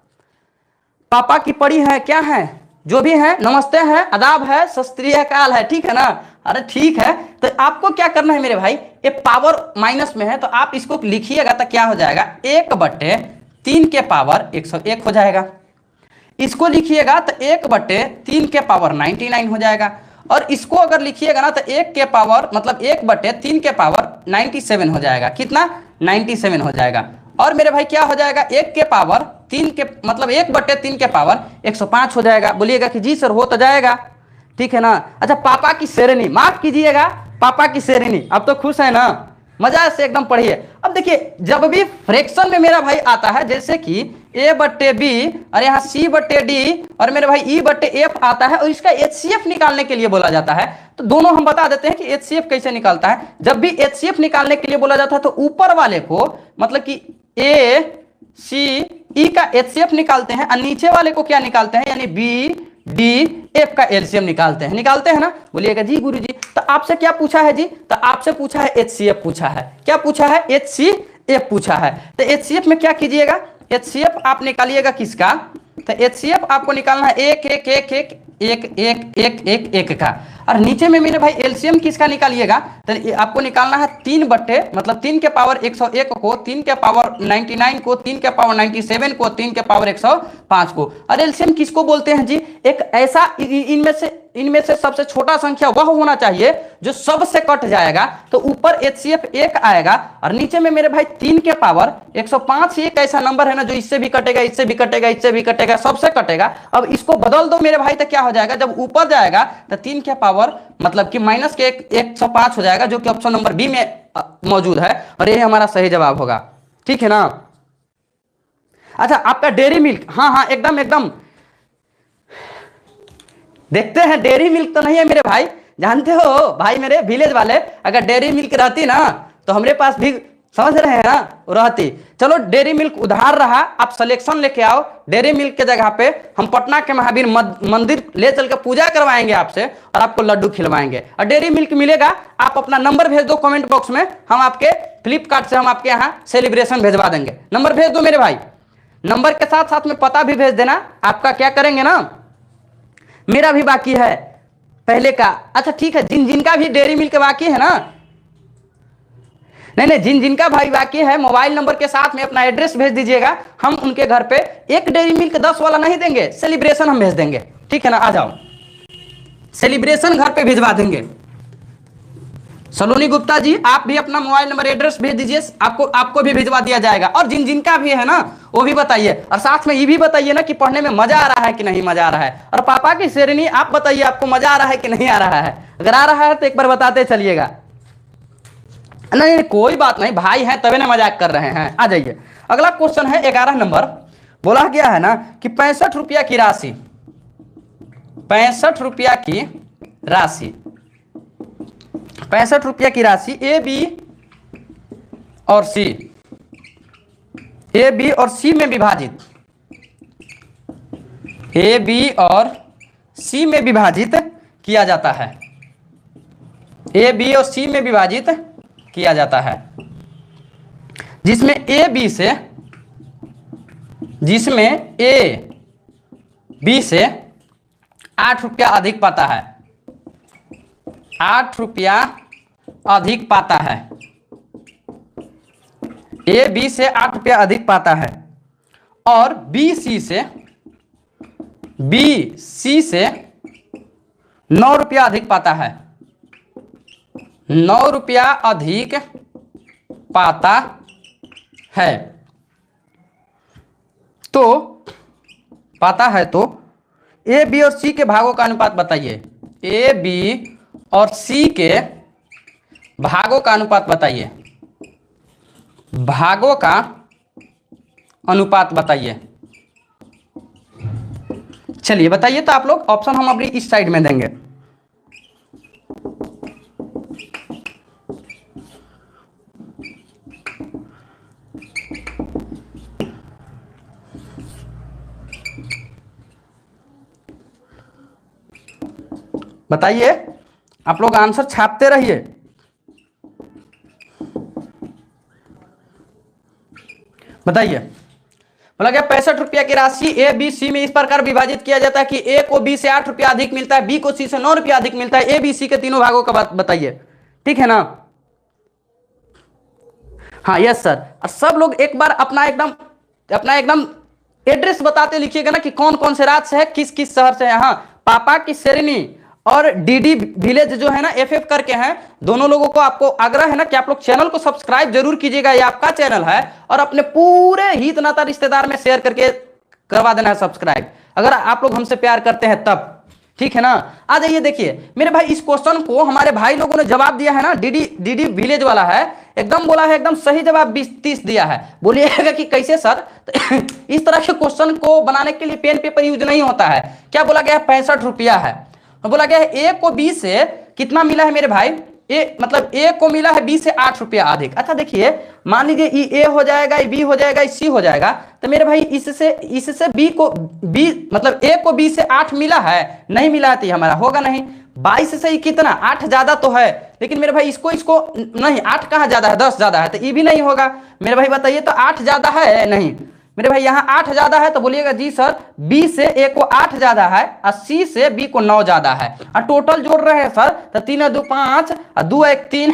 पापा की पड़ी है, क्या है, जो भी है, नमस्ते है, आदाब है, सत श्री अकाल है, ठीक है ना। अरे ठीक है, तो आपको क्या करना है मेरे भाई, ये पावर माइनस में है तो आप इसको लिखिएगा तो क्या हो जाएगा, 1/3 के पावर 101 हो जाएगा। इसको लिखिएगा तो 1/3 के पावर 99 हो जाएगा। और इसको अगर लिखिएगा ना तो 1 के पावर मतलब 1/3 के पावर 97 हो जाएगा। कितना, 97 हो जाएगा। और मेरे भाई क्या हो जाएगा, 1 के पावर 3 के मतलब 1/3 के पावर 105 हो जाएगा। बोलिएगा कि जी सर हो तो जाएगा, ठीक है ना। अच्छा, पापा की श्रेणी, माफ कीजिएगा, पापा की श्रेणी। अब तो खुश है ना, मजा से एकदम पढ़िए। अब देखिए, जब भी फ्रैक्शन में मेरा भाई आता है, जैसे कि a/b और यहाँ c/d और मेरे भाई e/f आता है और इसका HCF निकालने के लिए बोला जाता है, तो दोनों हम बता देते हैं कि HCF कैसे निकालता है। जब भी HCF निकालने के लिए बोला जाता है तो ऊपर वाले को मतलब कि a c e का HCF निकालते हैं और नीचे वाले को क्या निकालते हैं, यानी b d f का LCM निकालते हैं ना। बोलिएगा जी गुरुजी, तो आपसे क्या पूछा है जी, तो आपसे पूछा है HCF पूछा है। क्या पूछा है, HCF पूछा है। तो HCF में क्या कीजिएगा, HCF आप निकालिएगा किसका, तो HCF आपको निकालना है 1 1 1 1 1 1 1 1 1 का। और नीचे में मेरे भाई LCM किसका निकालिएगा, तो आपको निकालना है 3 के पावर 101 को, 3 के पावर 99 को, 3 के पावर 97 को, 3 के पावर 105 को। और LCM किसको बोलते हैं जी, एक ऐसा इनमें से सबसे छोटा संख्या वह होना चाहिए जो सबसे कट जाएगा, तो ऊपर HCF 1 आएगा और नीचे में मेरे भाई 3 के पावर 105 एक ऐसा नंबर है ना जो इससे भी कटेगा, इससे भी कटेगा, इससे भी कटेगा, सबसे कटेगा। अब इसको बदल दो मेरे भाई, तो क्या हो जाएगा, जब ऊपर जाएगा तो 3 के पावर मतलब कि माइनस के 105 हो जाएगा, जो कि ऑप्शन नंबर बी में मौजूद है और ये हमारा सही जवाब होगा, ठीक है ना। अच्छा, आपका डेयरी मिल्क, हाँ एकदम देखते हैं। डेयरी मिल्क तो नहीं है मेरे भाई, जानते हो भाई मेरे विलेज वाले, अगर डेयरी मिल्क रहती ना तो हमारे पास भी, समझ रहे हैं ना, रहती। चलो डेयरी मिल्क उधार रहा, आप सिलेक्शन लेके आओ। डेयरी मिल्क के जगह पे हम पटना के महावीर मंदिर ले चल के पूजा करवाएंगे आपसे और आपको लड्डू खिलवाएंगे और डेयरी मिल्क मिलेगा। आप अपना नंबर भेज दो कमेंट बॉक्स में, हम आपके फ्लिपकार्ट से हम आपके यहाँ सेलिब्रेशन भेजवा देंगे। नंबर भेज दो मेरे भाई, नंबर के साथ साथ में पता भी भेज देना। आपका क्या करेंगे ना, मेरा भी बाकी है पहले का। अच्छा ठीक है, जिनका भी डेयरी मिल्क बाकी है ना, नहीं जिनका भाई बाकी है, मोबाइल नंबर के साथ में अपना एड्रेस भेज दीजिएगा। हम उनके घर पे एक डेयरी मिल्क 10 वाला नहीं देंगे, सेलिब्रेशन हम भेज देंगे, ठीक है ना। आ जाओ, सेलिब्रेशन घर पे भिजवा देंगे। सलोनी गुप्ता जी, आप भी अपना मोबाइल नंबर एड्रेस भेज दीजिए, आपको भी भिजवा दिया जाएगा। और जिनका भी है ना वो भी बताइए, और साथ में ये भी बताइए ना कि पढ़ने में मजा आ रहा है कि नहीं मजा आ रहा है। और पापा की श्रेणी आप बताइए, आपको मजा आ रहा है कि नहीं आ रहा है। अगर आ रहा है तो एक बार बताते चलिएगा। नहीं कोई बात नहीं, भाई हैं तभी ना मजाक कर रहे हैं। आ जाइए, अगला क्वेश्चन है 11 नंबर। बोला गया है ना कि 65 रुपया की राशि, 65 रुपया की राशि, 65 रुपया की राशि ए बी और सी में विभाजित, ए बी और सी में विभाजित किया जाता है, ए बी और सी में विभाजित किया जाता है, जिसमें ए बी से 8 रुपया अधिक पाता है, 8 रुपया अधिक पाता है, ए बी से 8 रुपया अधिक पाता है। और बी सी से ₹9 अधिक पाता है, ₹9 अधिक पाता है, तो पाता है तो ए बी और सी के भागों का अनुपात बताइए। ए बी और सी के भागों का अनुपात बताइए, भागों का अनुपात बताइए। चलिए बताइए, तो आप लोग ऑप्शन हम अपनी इस साइड में देंगे। बताइए, आप लोग आंसर छापते रहिए। बताइए, बोला क्या ₹65 की राशि ए बी सी में इस प्रकार विभाजित किया जाता है कि ए को बी से ₹8 अधिक मिलता है, बी को सी से ₹9 अधिक मिलता है। ए बी सी के तीनों भागों का बात बताइए, ठीक है ना। हाँ यस सर। और सब लोग एक बार अपना एकदम एड्रेस बताते लिखिएगा ना कि कौन कौन से राज्य से है, किस किस शहर से है। हाँ, पापा की शेरनी और डीडी विलेज जो है ना एफएफ करके हैं, दोनों लोगों को आपको आग्रह है ना कि आप लोग चैनल को सब्सक्राइब जरूर कीजिएगा, ये आपका चैनल है, और अपने पूरे हित नाता रिश्तेदार में शेयर करके करवा देना है सब्सक्राइब, अगर आप लोग हमसे प्यार करते हैं तब, ठीक है ना। आ जाइए, देखिए मेरे भाई, इस क्वेश्चन को हमारे भाई लोगों ने जवाब दिया है ना, डीडी विलेज वाला है, एकदम बोला है, एकदम सही जवाब 20-30 दिया है। बोलिएगा कि कैसे सर? तो इस तरह के क्वेश्चन को बनाने के लिए पेन पेपर यूज नहीं होता है। क्या बोला गया है? ₹65 है। बोला गया है ए को बी से कितना मिला है मेरे भाई? ए को मिला है बी से ₹8 अधिक। अच्छा देखिए, मान लीजिए ए हो जाएगा, बी हो जाएगा, सी हो जाएगा, तो मेरे भाई इससे बी को मतलब ए को बी से 8 मिला है, नहीं मिला है तो हमारा होगा नहीं। 22 से कितना 8 ज्यादा तो है, लेकिन मेरे भाई इसको नहीं, 8 कहाँ ज्यादा है? 10 ज्यादा है, तो ये भी नहीं होगा। मेरे भाई बताइए, तो 8 ज्यादा है नहीं? मेरे भाई यहाँ 8 ज्यादा है, तो बोलिएगा जी सर, बी से ए को 8 ज्यादा है और सी से बी को 9 ज्यादा है, और टोटल जोड़ रहे हैं सर, तो 3 2 5 और 2 1 3,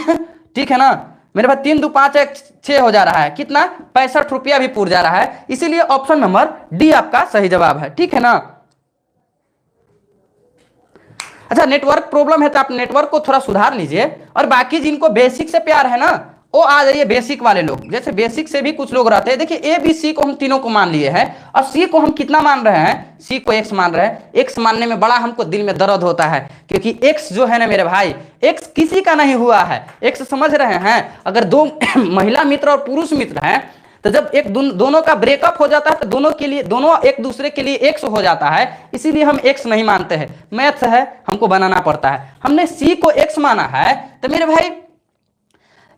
ठीक है ना। मेरे भाई 3 2 5 1 6 हो जा रहा है, कितना? ₹65 भी पूर जा रहा है, इसीलिए ऑप्शन नंबर डी आपका सही जवाब है, ठीक है ना। अच्छा, नेटवर्क प्रॉब्लम है तो आप नेटवर्क को थोड़ा सुधार लीजिए, और बाकी जिनको बेसिक से प्यार है ना, वो आ जाइए बेसिक वाले लोग। जैसे बेसिक से भी कुछ लोग रहते हैं, देखिए ए बी सी को हम तीनों को मान लिए हैं, और सी को हम कितना मान रहे हैं? सी को x मान रहे हैं। x मानने में बड़ा हमको दिल में दर्द होता है, क्योंकि x जो है ना मेरे भाई, x किसी का नहीं हुआ है। x समझ रहे हैं, अगर दो महिला मित्र और पुरुष मित्र हैं, तो जब दोनों का ब्रेकअप हो जाता है तो दोनों एक दूसरे के लिए x हो जाता है, इसीलिए हम x नहीं मानते हैं। मैथ्स है, हमको बनाना पड़ता है। हमने c को x माना है, तो मेरे भाई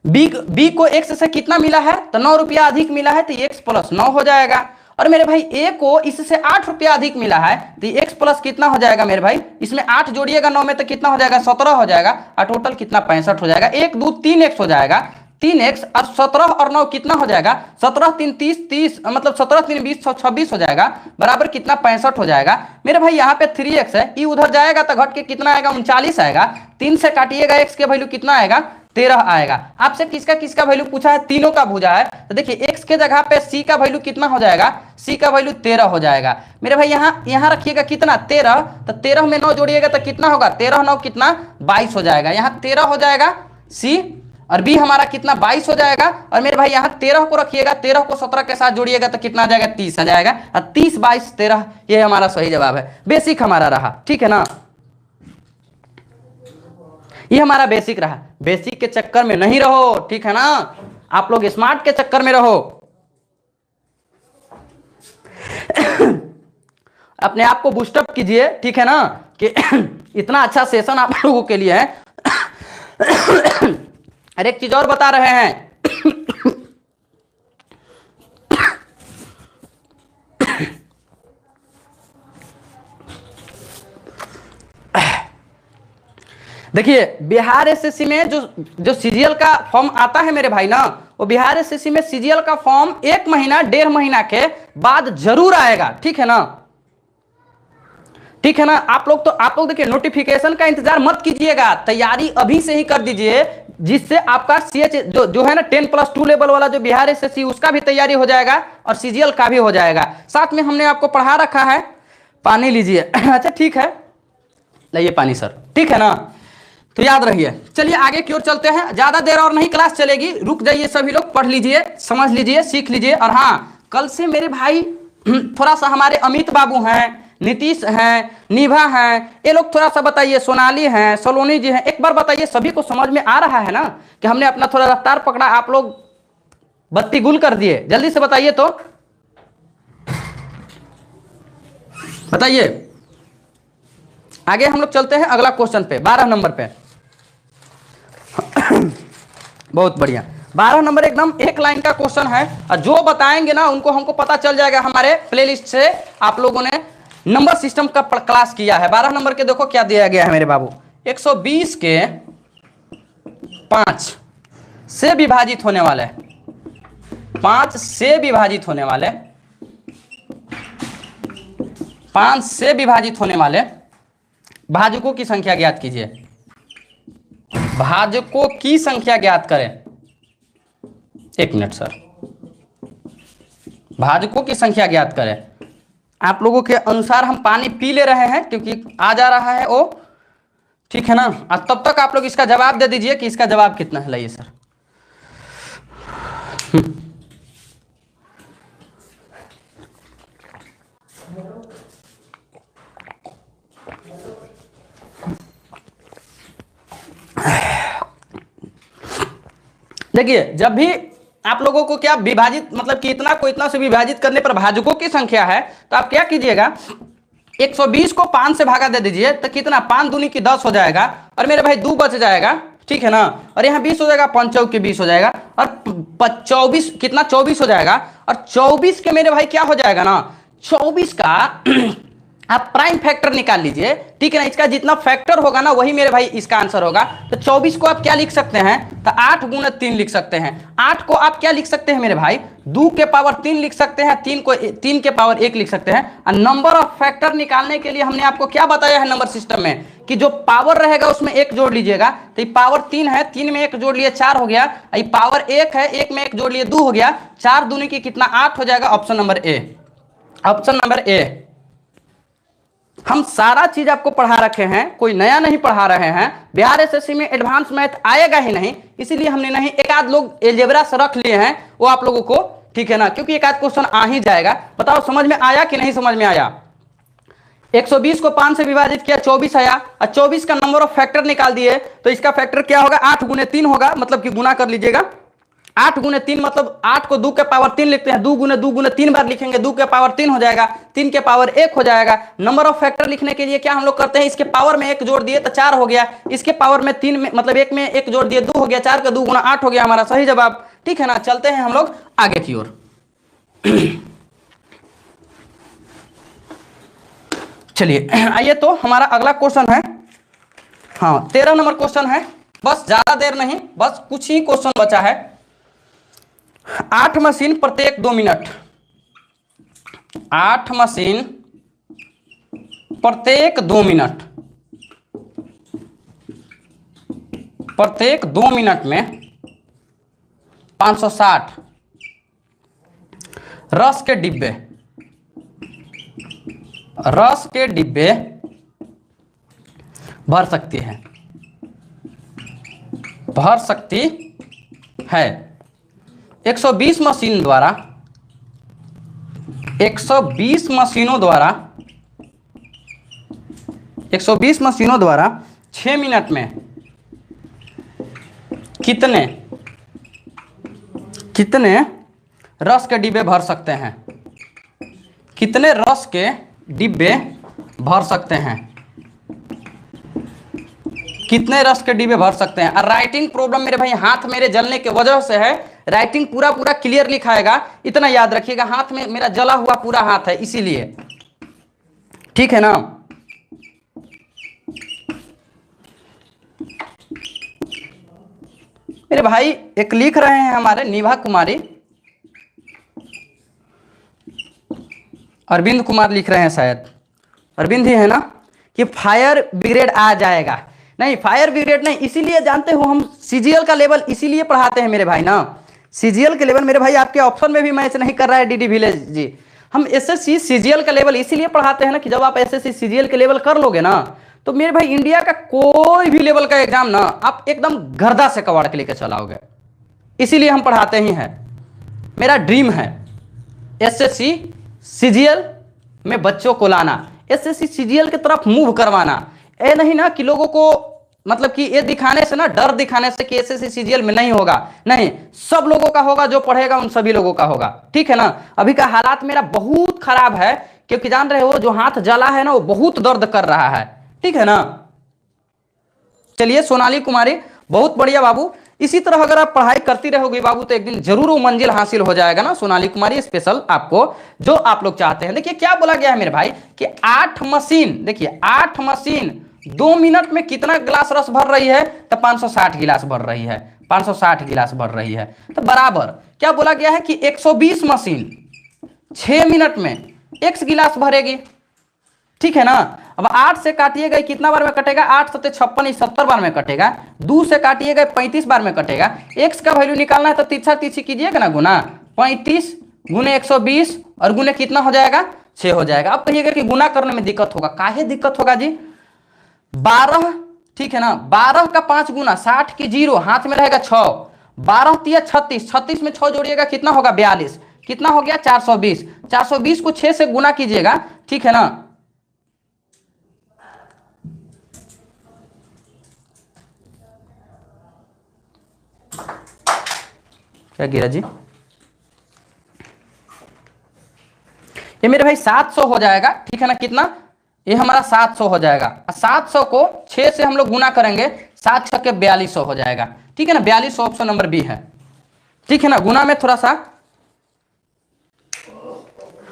बी को x से कितना मिला है? तो ₹9 अधिक मिला है, तो x प्लस 9 हो जाएगा। और मेरे भाई ए को इससे ₹8 अधिक मिला है, तो x प्लस कितना हो जाएगा मेरे भाई? इसमें 8 जोड़िएगा 9 में, तो कितना हो जाएगा? 17 हो जाएगा, और टोटल कितना? 65 हो जाएगा। 1 2 3x हो जाएगा, 3x, और 17 और 9 कितना हो जाएगा? 17 3 30, मतलब 17 3 20 26 हो जाएगा, बराबर कितना? 65 हो जाएगा। मेरे भाई यहाँ पे 3x है, ये उधर जाएगा तो घट के कितना आएगा? 39 आएगा। 3 से काटिएगा, x के वैल्यू कितना आएगा? 13 आएगा। आपसे किसका किसका वैल्यू पूछा है? तीनों का भुजा है, तो देखिए x के जगह पे c का वैल्यू कितना हो जाएगा? c का वैल्यू 13 हो जाएगा। मेरे भाई यहाँ रखिएगा कितना? 13, तो 13 में 9 जोड़िएगा तो कितना होगा? 13 9 कितना? 22 हो जाएगा। यहाँ 13 हो जाएगा c, और b हमारा कितना? 22 हो जाएगा। और मेरे भाई यहाँ 13 को रखिएगा, 13 को 17 के साथ जोड़िएगा तो कितना आ जाएगा? 30 आ जाएगा। और 30 22 13, ये हमारा सही जवाब है। बेसिक हमारा रहा, ठीक है ना। ये हमारा बेसिक रहा, बेसिक के चक्कर में नहीं रहो, ठीक है ना। आप लोग स्मार्ट के चक्कर में रहो, अपने आप को बूस्टअप कीजिए, ठीक है ना, कि इतना अच्छा सेशन आप लोगों के लिए है। अरे एक चीज और बता रहे हैं, देखिए बिहार एसएससी में जो सीजीएल का फॉर्म आता है मेरे भाई ना, वो बिहार एसएससी में सीजीएल का फॉर्म 1 महीना 1.5 महीना के बाद जरूर आएगा, ठीक है ना। ठीक है ना। आप लोग देखिए, नोटिफिकेशन का इंतजार मत कीजिएगा, तैयारी अभी से ही कर दीजिए, जिससे आपका सीएच जो है ना 10+2 लेवल वाला जो बिहार एसएससी, उसका भी तैयारी हो जाएगा और सीजीएल का भी हो जाएगा। साथ में हमने आपको पढ़ा रखा है, पानी लीजिए। अच्छा ठीक है, लाइए पानी सर, ठीक है ना। तो याद रहिए, चलिए आगे की ओर चलते हैं। ज्यादा देर और नहीं क्लास चलेगी, रुक जाइए सभी लोग, पढ़ लीजिए, समझ लीजिए, सीख लीजिए। और हाँ, कल से मेरे भाई थोड़ा सा हमारे अमित बाबू हैं, नीतीश हैं, निभा हैं, ये लोग थोड़ा सा बताइए, सोनाली हैं, सलोनी जी हैं, एक बार बताइए सभी को समझ में आ रहा है ना कि हमने अपना थोड़ा रफ्तार पकड़ा, आप लोग बत्ती गुल कर दिए, जल्दी से बताइए तो बताइए। आगे हम लोग चलते हैं अगला क्वेश्चन पे, 12 नंबर पे। बहुत बढ़िया, 12 नंबर एकदम एक लाइन का क्वेश्चन है, और जो बताएंगे ना उनको हमको पता चल जाएगा हमारे प्लेलिस्ट से आप लोगों ने नंबर सिस्टम का क्लास किया है। 12 नंबर के देखो क्या दिया गया है मेरे बाबू, 120 के 5 से विभाजित होने वाले, 5 से विभाजित होने वाले, 5 से विभाजित होने वाले भाजकों की संख्या ज्ञात कीजिए। भाजकों की संख्या ज्ञात करें। एक मिनट सर, भाजकों की संख्या ज्ञात करें। आप लोगों के अनुसार हम पानी पी ले रहे हैं क्योंकि आ जा रहा है वो, ठीक है ना। और तब तक आप लोग इसका जवाब दे दीजिए कि इसका जवाब कितना है। लाइए सर, देखिए जब भी आप लोगों को क्या विभाजित मतलब कि इतना को इतना से विभाजित करने पर भाजकों की संख्या है, तो आप क्या कीजिएगा, 120 को 5 से भागा दे दीजिए, तो कितना, 5 दूनी की 10 हो जाएगा, और मेरे भाई 2 बच जाएगा, ठीक है ना। और यहाँ 20 हो जाएगा, 5 चौक के 20 हो जाएगा, और 24 कितना, 24 हो जाएगा। और 24 के मेरे भाई क्या हो जाएगा ना, 24 का आप प्राइम फैक्टर निकाल लीजिए, ठीक है ना। इसका जितना फैक्टर होगा ना वही मेरे भाई इसका आंसर होगा। तो 24 को आप क्या लिख सकते हैं, तो 8 गुना 3 लिख सकते हैं। 8 को आप क्या लिख सकते हैं मेरे भाई, 2 के पावर 3 लिख सकते हैं, 3 को 3 के पावर 1 लिख सकते हैं। और नंबर ऑफ फैक्टर निकालने के लिए हमने आपको क्या बताया है नंबर सिस्टम में, कि जो पावर रहेगा उसमें 1 जोड़ लीजिएगा। तो ये पावर 3 है, 3 में 1 जोड़ लिए 4 हो गया। ये पावर 1 है, 1 में 1 जोड़ लिए 2 हो गया। 4 दूनी की कितना, 8 हो जाएगा। Option number A, option number A. हम सारा चीज आपको पढ़ा रखे हैं, कोई नया नहीं पढ़ा रहे हैं। बिहार एसएससी में एडवांस मैथ आएगा ही नहीं, इसीलिए हमने नहीं, एक आध लोग एलजेब्रा से रख लिए हैं वो आप लोगों को, ठीक है ना, क्योंकि एक आध क्वेश्चन आ ही जाएगा। बताओ समझ में आया कि नहीं समझ में आया। 120 को 5 से विभाजित किया, 24 आया, और 24 का नंबर ऑफ फैक्टर निकाल दिए, तो इसका फैक्टर क्या होगा, 8 गुने 3 होगा, मतलब कि गुना कर लीजिएगा। 8 गुने 3 मतलब 8 को 2 के पावर 3 लिखते हैं, 2 गुने 3 बार लिखेंगे, 2 के पावर 3 हो जाएगा, 3 के पावर 1 हो जाएगा। नंबर ऑफ फैक्टर लिखने के लिए क्या हम लोग करते हैं, इसके पावर में 1 जोड़ दिए तो 4 हो गया, इसके पावर में 3 में मतलब 1 में 1 जोड़ दिए 2 हो गया, 4 का 2 गुना 8 हो गया, हमारा सही जवाब, ठीक है ना। चलते हैं हम लोग आगे की ओर। चलिए आइए, तो हमारा अगला क्वेश्चन है, हाँ 13 नंबर क्वेश्चन है। बस ज्यादा देर नहीं, बस कुछ ही क्वेश्चन बचा है। 8 मशीन प्रत्येक 2 मिनट, 8 मशीन प्रत्येक 2 मिनट, प्रत्येक 2 मिनट में 560 रस के डिब्बे, रस के डिब्बे भर सकती है, भर सकती है। 120 मशीन द्वारा, 120 मशीनों द्वारा, 120 मशीनों द्वारा 6 मिनट में कितने कितने रस के डिब्बे भर सकते हैं, कितने रस के डिब्बे भर सकते हैं, कितने रस के डिब्बे भर सकते हैं। और राइटिंग प्रॉब्लम मेरे भाई हाथ मेरे जलने के वजह से है, राइटिंग पूरा पूरा क्लियर लिखाएगा, इतना याद रखिएगा। हाथ में मेरा जला हुआ पूरा हाथ है इसीलिए, ठीक है ना। मेरे भाई एक लिख रहे हैं हमारे निभा कुमारी, अरविंद कुमार लिख रहे हैं, शायद अरविंद ही है ना, कि फायर ब्रिगेड आ जाएगा। नहीं फायर ब्रिगेड नहीं, इसीलिए जानते हो हम सीजीएल का लेवल इसीलिए पढ़ाते हैं मेरे भाई ना। सीजीएल के लेवल मेरे भाई आपके ऑप्शन में भी मैच नहीं कर रहा है डीडी विलेज जी। हम एसएससी सीजीएल का लेवल इसीलिए पढ़ाते हैं ना, कि जब आप एसएससी सीजीएल के लेवल कर लोगे ना, तो मेरे भाई इंडिया का कोई भी लेवल का एग्जाम ना आप एकदम गर्दा से कवाड़ के लेकर चलाओगे, इसीलिए हम पढ़ाते ही हैं। मेरा ड्रीम है एसएससी सीजीएल में बच्चों को लाना, एसएससी सीजीएल की तरफ मूव करवाना। ये नहीं ना कि लोगों को मतलब कि ये दिखाने से ना, डर दिखाने से कि एसएससी सीजीएल में नहीं होगा, नहीं, सब लोगों का होगा, जो पढ़ेगा उन सभी लोगों का होगा, ठीक है ना। अभी का हालात मेरा बहुत खराब है, क्योंकि जान रहे हो जो हाथ जला है ना वो बहुत दर्द कर रहा है, ठीक है ना। चलिए सोनाली कुमारी, बहुत बढ़िया बाबू, इसी तरह अगर आप पढ़ाई करती रहोगे बाबू तो एक दिन जरूर वो मंजिल हासिल हो जाएगा ना। सोनाली कुमारी स्पेशल आपको जो आप लोग चाहते हैं। देखिए क्या बोला गया है मेरे भाई कि 8 मशीन, देखिए 8 मशीन 2 मिनट में कितना गिलास रस भर रही है, तो 560 गिलास भर रही है, 560 गिलास भर रही है। तो बराबर क्या बोला गया है कि 120 मशीन 6 मिनट में x गिलास भरेगी, ठीक है ना। अब 8 से काटिएगा कितना बार में कटेगा, 8 सत्ते 56 70 बार में कटेगा। 2 से काटिएगा 35 बार में कटेगा। x का वैल्यू निकालना है तो तिरछा तिरछी कीजिएगा ना, गुना 35 गुने 120 और गुने कितना हो जाएगा, 6 हो जाएगा। अब कहिएगा कि गुना करने में दिक्कत होगा, काहे दिक्कत होगा जी, 12, ठीक है ना, 12 का 5 गुना 60 की 0 हाथ में रहेगा 6, 12 तिया 36, 36 में 6 जोड़िएगा कितना होगा 42, कितना हो गया 420, 420 को 6 से गुना कीजिएगा, ठीक है ना। क्या गिरा जी, ये मेरे भाई 700 हो जाएगा, ठीक है ना। कितना, ये हमारा 700 हो जाएगा। 700 को 6 से हम लोग गुना करेंगे, 7 6 के 4200 हो जाएगा, ठीक है ना। 4200 ऑप्शन नंबर बी है, ठीक है ना। गुना में थोड़ा सा,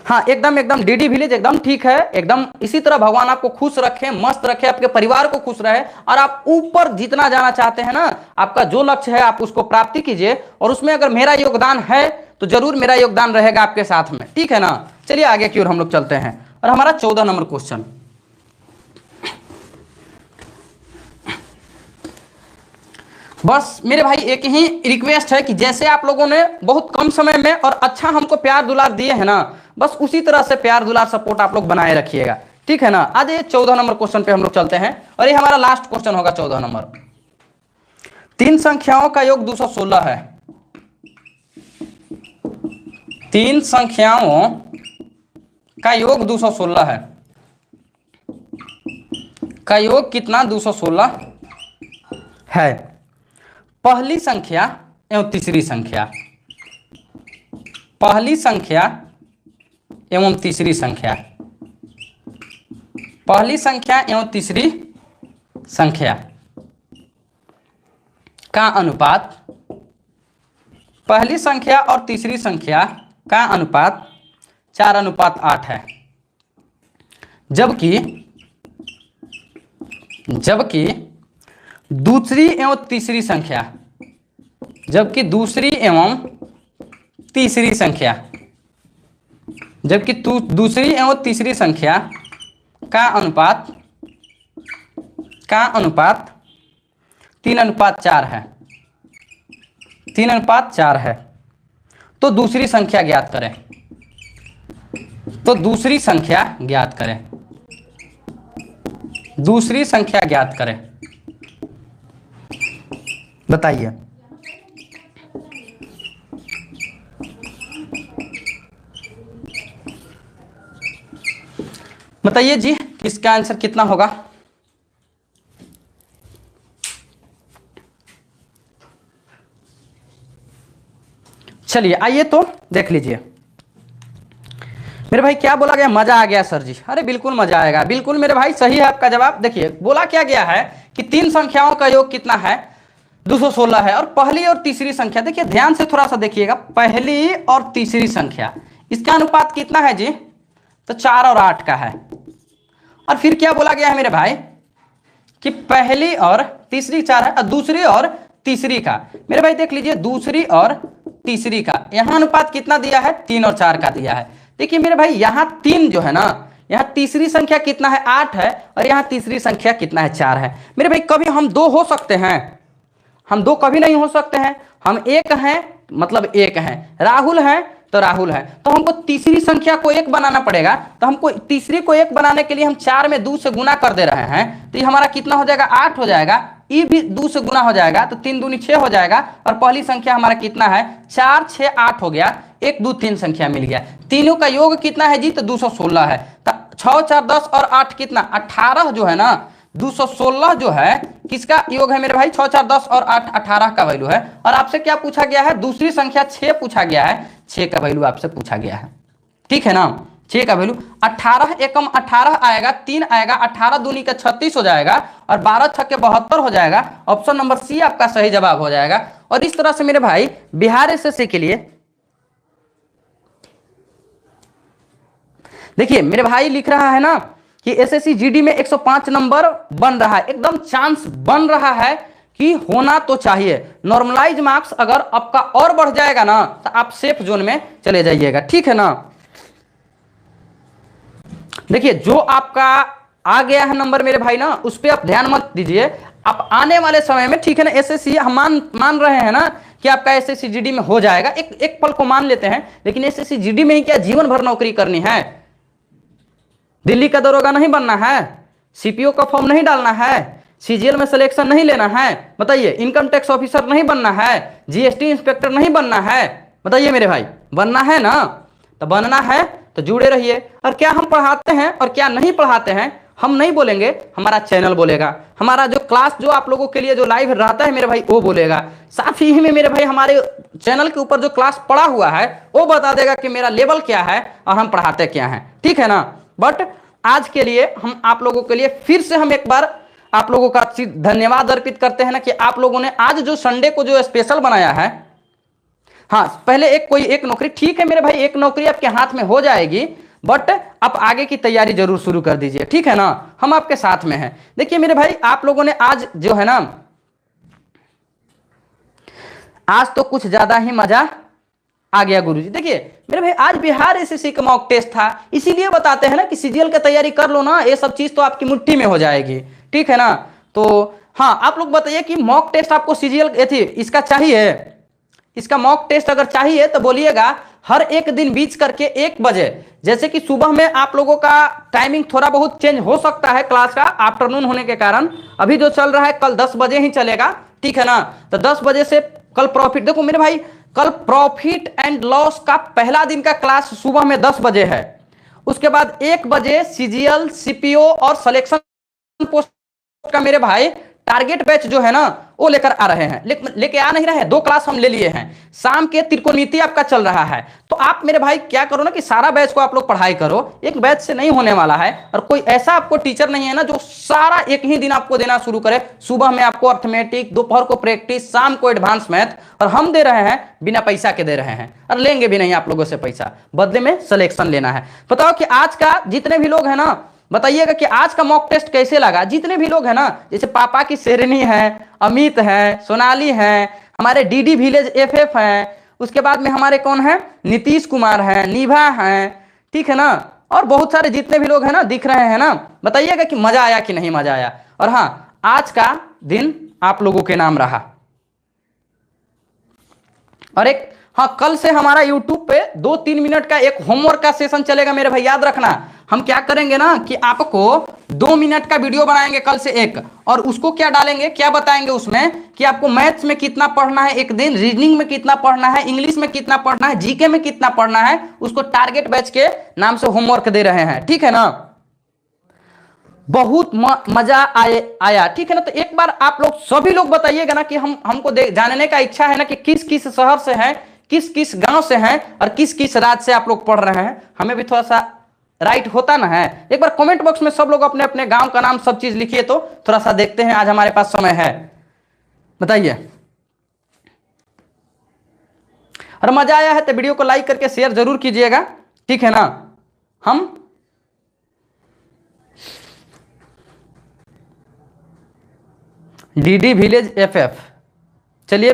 हाँ एकदम एकदम डीडी विलेज एकदम ठीक है, एकदम इसी तरह भगवान आपको खुश रखे, मस्त रखे, आपके परिवार को खुश रहे, और आप ऊपर जितना जाना चाहते हैं ना, आपका जो लक्ष्य है आप उसको प्राप्ति कीजिए, और उसमें अगर मेरा योगदान है तो जरूर मेरा योगदान रहेगा आपके साथ में, ठीक है ना। चलिए आगे की ओर हम लोग चलते हैं, और हमारा 14 नंबर क्वेश्चन, बस मेरे भाई एक ही रिक्वेस्ट है कि जैसे आप लोगों ने बहुत कम समय में और अच्छा हमको प्यार दुलार दिए हैं ना, बस उसी तरह से प्यार दुलार सपोर्ट आप लोग बनाए रखिएगा, ठीक है ना। आज ये 14 नंबर क्वेश्चन पे हम लोग चलते हैं, और ये हमारा लास्ट क्वेश्चन होगा 14 नंबर। 3 संख्याओं का योग 216 है, 3 संख्याओं का योग 216 है, का योग कितना 216 है। पहली संख्या एवं तीसरी संख्या, पहली संख्या एवं तीसरी संख्या, पहली संख्या एवं तीसरी संख्या का अनुपात, पहली संख्या और तीसरी संख्या का अनुपात 4:8 है, जबकि दूसरी एवं तीसरी संख्या, जबकि दूसरी एवं तीसरी संख्या, जबकि दूसरी एवं तीसरी संख्या का अनुपात 3:4 है, 3:4 है। तो दूसरी संख्या ज्ञात करें, तो दूसरी संख्या ज्ञात करें, दूसरी संख्या ज्ञात करें, बताइए। बताइए जी इसका आंसर कितना होगा। चलिए आइए तो देख लीजिए। मेरे भाई क्या बोला गया, मजा आ गया सर जी, अरे बिल्कुल मजा आएगा, बिल्कुल मेरे भाई सही है आपका जवाब। देखिए बोला क्या गया है कि 3 संख्याओं का योग कितना है 216 है, और पहली और तीसरी संख्या, देखिए ध्यान से थोड़ा सा देखिएगा, पहली और तीसरी संख्या इसका अनुपात कितना है जी, तो 4 और 8 का है। और फिर क्या बोला गया है मेरे भाई कि पहली और तीसरी 4 है, और दूसरी और तीसरी का, मेरे भाई देख लीजिए दूसरी और तीसरी का यहां अनुपात कितना दिया है, 3 और 4 का दिया है। देखिए मेरे भाई यहां 3 जो है ना, यहां तीसरी संख्या कितना है 8 है, और यहां तीसरी संख्या कितना है 4 है। मेरे भाई कभी हम 2 हो सकते हैं, हम 2 कभी नहीं हो सकते हैं, हम एक हैं, मतलब एक हैं, राहुल हैं तो राहुल है। तो हमको तीसरी संख्या को 1 बनाना पड़ेगा, तो हमको तीसरी को 1 बनाने के लिए हम 4 में 2 से गुना कर दे रहे हैं, तो ये हमारा कितना हो जाएगा 8 हो जाएगा। ई भी 2 से गुना हो जाएगा तो 3 दूनी 6 हो जाएगा, और पहली संख्या हमारा कितना है 4 6 8 हो गया, 1 2 3 संख्या मिल गया। तीनों का योग कितना है जी, तो 216 है। तो 6 4 10 और 8 कितना 18 जो है ना, 216 जो है किसका योग है मेरे भाई, 6 4 10 और 8 18 का वैल्यू है। और आपसे क्या पूछा गया है, दूसरी संख्या 6 पूछा गया है, 6 का वैल्यू आपसे पूछा गया है, ठीक है ना। 6 का वैल्यू 18 एकम 18 आएगा, 3 आएगा, 18 दूनी का 36 हो जाएगा, और 12 छक्के 72 हो जाएगा। ऑप्शन नंबर सी आपका सही जवाब हो जाएगा। और इस तरह से मेरे भाई बिहार एसएससी के लिए देखिए मेरे भाई लिख रहा है ना कि एसएससी जीडी में 105 नंबर बन रहा है, एकदम चांस बन रहा है कि होना तो चाहिए। नॉर्मलाइज मार्क्स अगर आपका और बढ़ जाएगा ना तो आप सेफ जोन में चले जाइएगा, ठीक है ना। देखिए जो आपका आ गया है नंबर मेरे भाई ना, उस पर आप ध्यान मत दीजिए। आप आने वाले समय में, ठीक है ना, एसएससी हम मान रहे हैं ना कि आपका एसएससी जीडी में हो जाएगा, एक पल को मान लेते हैं, लेकिन एसएससी जीडी में ही क्या जीवन भर नौकरी करनी है? दिल्ली का दरोगा नहीं बनना है, सीपीओ का फॉर्म नहीं डालना है, सीजीएल में सिलेक्शन नहीं लेना है, बताइए, इनकम टैक्स ऑफिसर नहीं बनना है, जीएसटी इंस्पेक्टर नहीं बनना है, बताइए मेरे भाई, बनना है ना? तो बनना है तो जुड़े रहिए। और क्या हम पढ़ाते हैं और क्या नहीं पढ़ाते हैं हम नहीं बोलेंगे, हमारा चैनल बोलेगा, हमारा जो क्लास जो आप लोगों के लिए जो लाइव रहता है मेरे भाई वो बोलेगा। साथ ही में मेरे भाई हमारे चैनल के ऊपर जो क्लास पढ़ा हुआ है वो बता देगा कि मेरा लेवल क्या है और हम पढ़ाते क्या हैं, ठीक है ना। बट आज के लिए हम आप लोगों के लिए फिर से हम एक बार आप लोगों का धन्यवाद अर्पित करते हैं ना कि आप लोगों ने आज जो संडे को जो स्पेशल बनाया है। हाँ, पहले एक नौकरी, ठीक है मेरे भाई, एक नौकरी आपके हाथ में हो जाएगी, बट आप आगे की तैयारी जरूर शुरू कर दीजिए, ठीक है ना, हम आपके साथ में हैं। देखिए मेरे भाई आप लोगों ने आज जो है ना, आज तो कुछ ज्यादा ही मजा आ गया गुरुजी। देखिए मेरे भाई आज बिहार एसएससी का मॉक टेस्ट था, इसीलिए बताते हैं ना कि सीजीएल की तैयारी कर लो ना, ये सब चीज तो आपकी मुट्ठी में हो जाएगी, ठीक है ना। तो हाँ, आप लोग बताइए कि मॉक टेस्ट आपको सीजीएल थी इसका चाहिए, इसका मॉक टेस्ट अगर चाहिए तो बोलिएगा। हर एक दिन बीच करके 1 बजे, जैसे कि सुबह में आप लोगों का टाइमिंग थोड़ा बहुत चेंज हो सकता है क्लास का, आफ्टरनून होने के कारण अभी जो चल रहा है कल 10 बजे ही चलेगा, ठीक है ना। तो 10 बजे से कल प्रॉफिट, देखो मेरे भाई कल प्रॉफिट एंड लॉस का पहला दिन का क्लास सुबह में 10 बजे है, उसके बाद 1 बजे सीजीएल सीपीओ और सिलेक्शन पोस्ट का मेरे भाई टारगेट बैच जो है ना वो लेकर आ रहे हैं, लेके आ नहीं रहे, 2 क्लास हम ले लिए हैं। शाम के त्रिकोणमिति आपका चल रहा है, तो आप मेरे भाई क्या करो ना कि सारा बैच को आप लोग पढ़ाई करो, एक बैच से नहीं होने वाला है। और कोई ऐसा आपको टीचर नहीं है ना जो सारा एक ही दिन आपको देना शुरू करे, सुबह में आपको अर्थमेटिक, दोपहर को प्रैक्टिस, शाम को एडवांस मैथ, और हम दे रहे हैं बिना पैसा के दे रहे हैं, और लेंगे भी नहीं आप लोगों से पैसा, बदले में सिलेक्शन लेना है। बताओ कि आज का जितने भी लोग हैं ना, बताइएगा कि आज का मॉक टेस्ट कैसे लगा। जितने भी लोग हैं ना, जैसे पापा की शेरनी है, अमित है, सोनाली है, हमारे डीडी विलेज एफएफ हैं, उसके बाद में हमारे कौन है, नीतीश कुमार हैं, निभा हैं, ठीक है ना, और बहुत सारे जितने भी लोग हैं ना दिख रहे हैं ना, बताइएगा कि मजा आया कि नहीं मजा आया। और हाँ, आज का दिन आप लोगों के नाम रहा। और एक हाँ, कल से हमारा YouTube पे 2-3 मिनट का एक होमवर्क का सेशन चलेगा मेरे भाई, याद रखना। हम क्या करेंगे ना कि आपको 2 मिनट का वीडियो बनाएंगे कल से एक, और उसको क्या डालेंगे, क्या बताएंगे उसमें कि आपको मैथ्स में कितना पढ़ना है एक दिन, रीजनिंग में कितना पढ़ना है, इंग्लिश में कितना पढ़ना है, जीके में कितना पढ़ना है, उसको टारगेट बैच के नाम से होमवर्क दे रहे हैं, ठीक है ना। बहुत मजा आया, ठीक है ना। तो एक बार आप लोग सभी लोग बताइएगा ना कि हमको जानने का इच्छा है ना कि किस किस शहर से हैं, किस किस गांव से हैं, और किस किस राज्य से आप लोग पढ़ रहे हैं। हमें भी थोड़ा सा राइट होता ना है। एक बार कमेंट बॉक्स में सब लोग अपने अपने गांव का नाम सब चीज लिखिए, तो थोड़ा सा देखते हैं, आज हमारे पास समय है, बताइए। और मजा आया है तो वीडियो को लाइक करके शेयर जरूर कीजिएगा, ठीक है ना। हम डीडी विलेज एफएफ, चलिए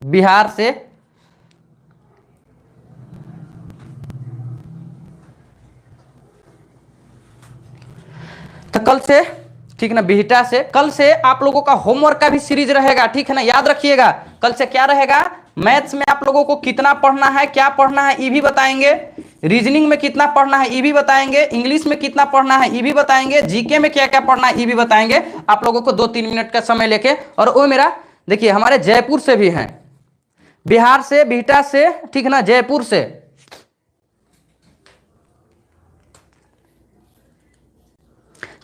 बिहार से तो कल से, ठीक है ना, बिहटा से कल से आप लोगों का होमवर्क का भी सीरीज रहेगा, ठीक है ना, याद रखिएगा। कल से क्या रहेगा, मैथ्स में आप लोगों को कितना पढ़ना है, क्या पढ़ना है ये भी बताएंगे, रीजनिंग में कितना पढ़ना है ये भी बताएंगे, इंग्लिश में कितना पढ़ना है ये भी बताएंगे, जीके में क्या क्या पढ़ना है ये भी बताएंगे आप लोगों को 2-3 मिनट का समय लेके। और वो मेरा देखिए हमारे जयपुर से भी हैं, बिहार से, बिहटा से, ठीक है ना, जयपुर से।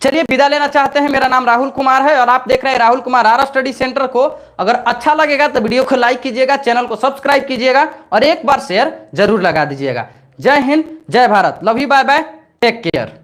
चलिए विदा लेना चाहते हैं। मेरा नाम राहुल कुमार है और आप देख रहे हैं Rahul Kumar R study centre को। अगर अच्छा लगेगा तो वीडियो को लाइक कीजिएगा, चैनल को सब्सक्राइब कीजिएगा और एक बार शेयर जरूर लगा दीजिएगा। जय हिंद, जय Bharat, love you, bye bye, take care.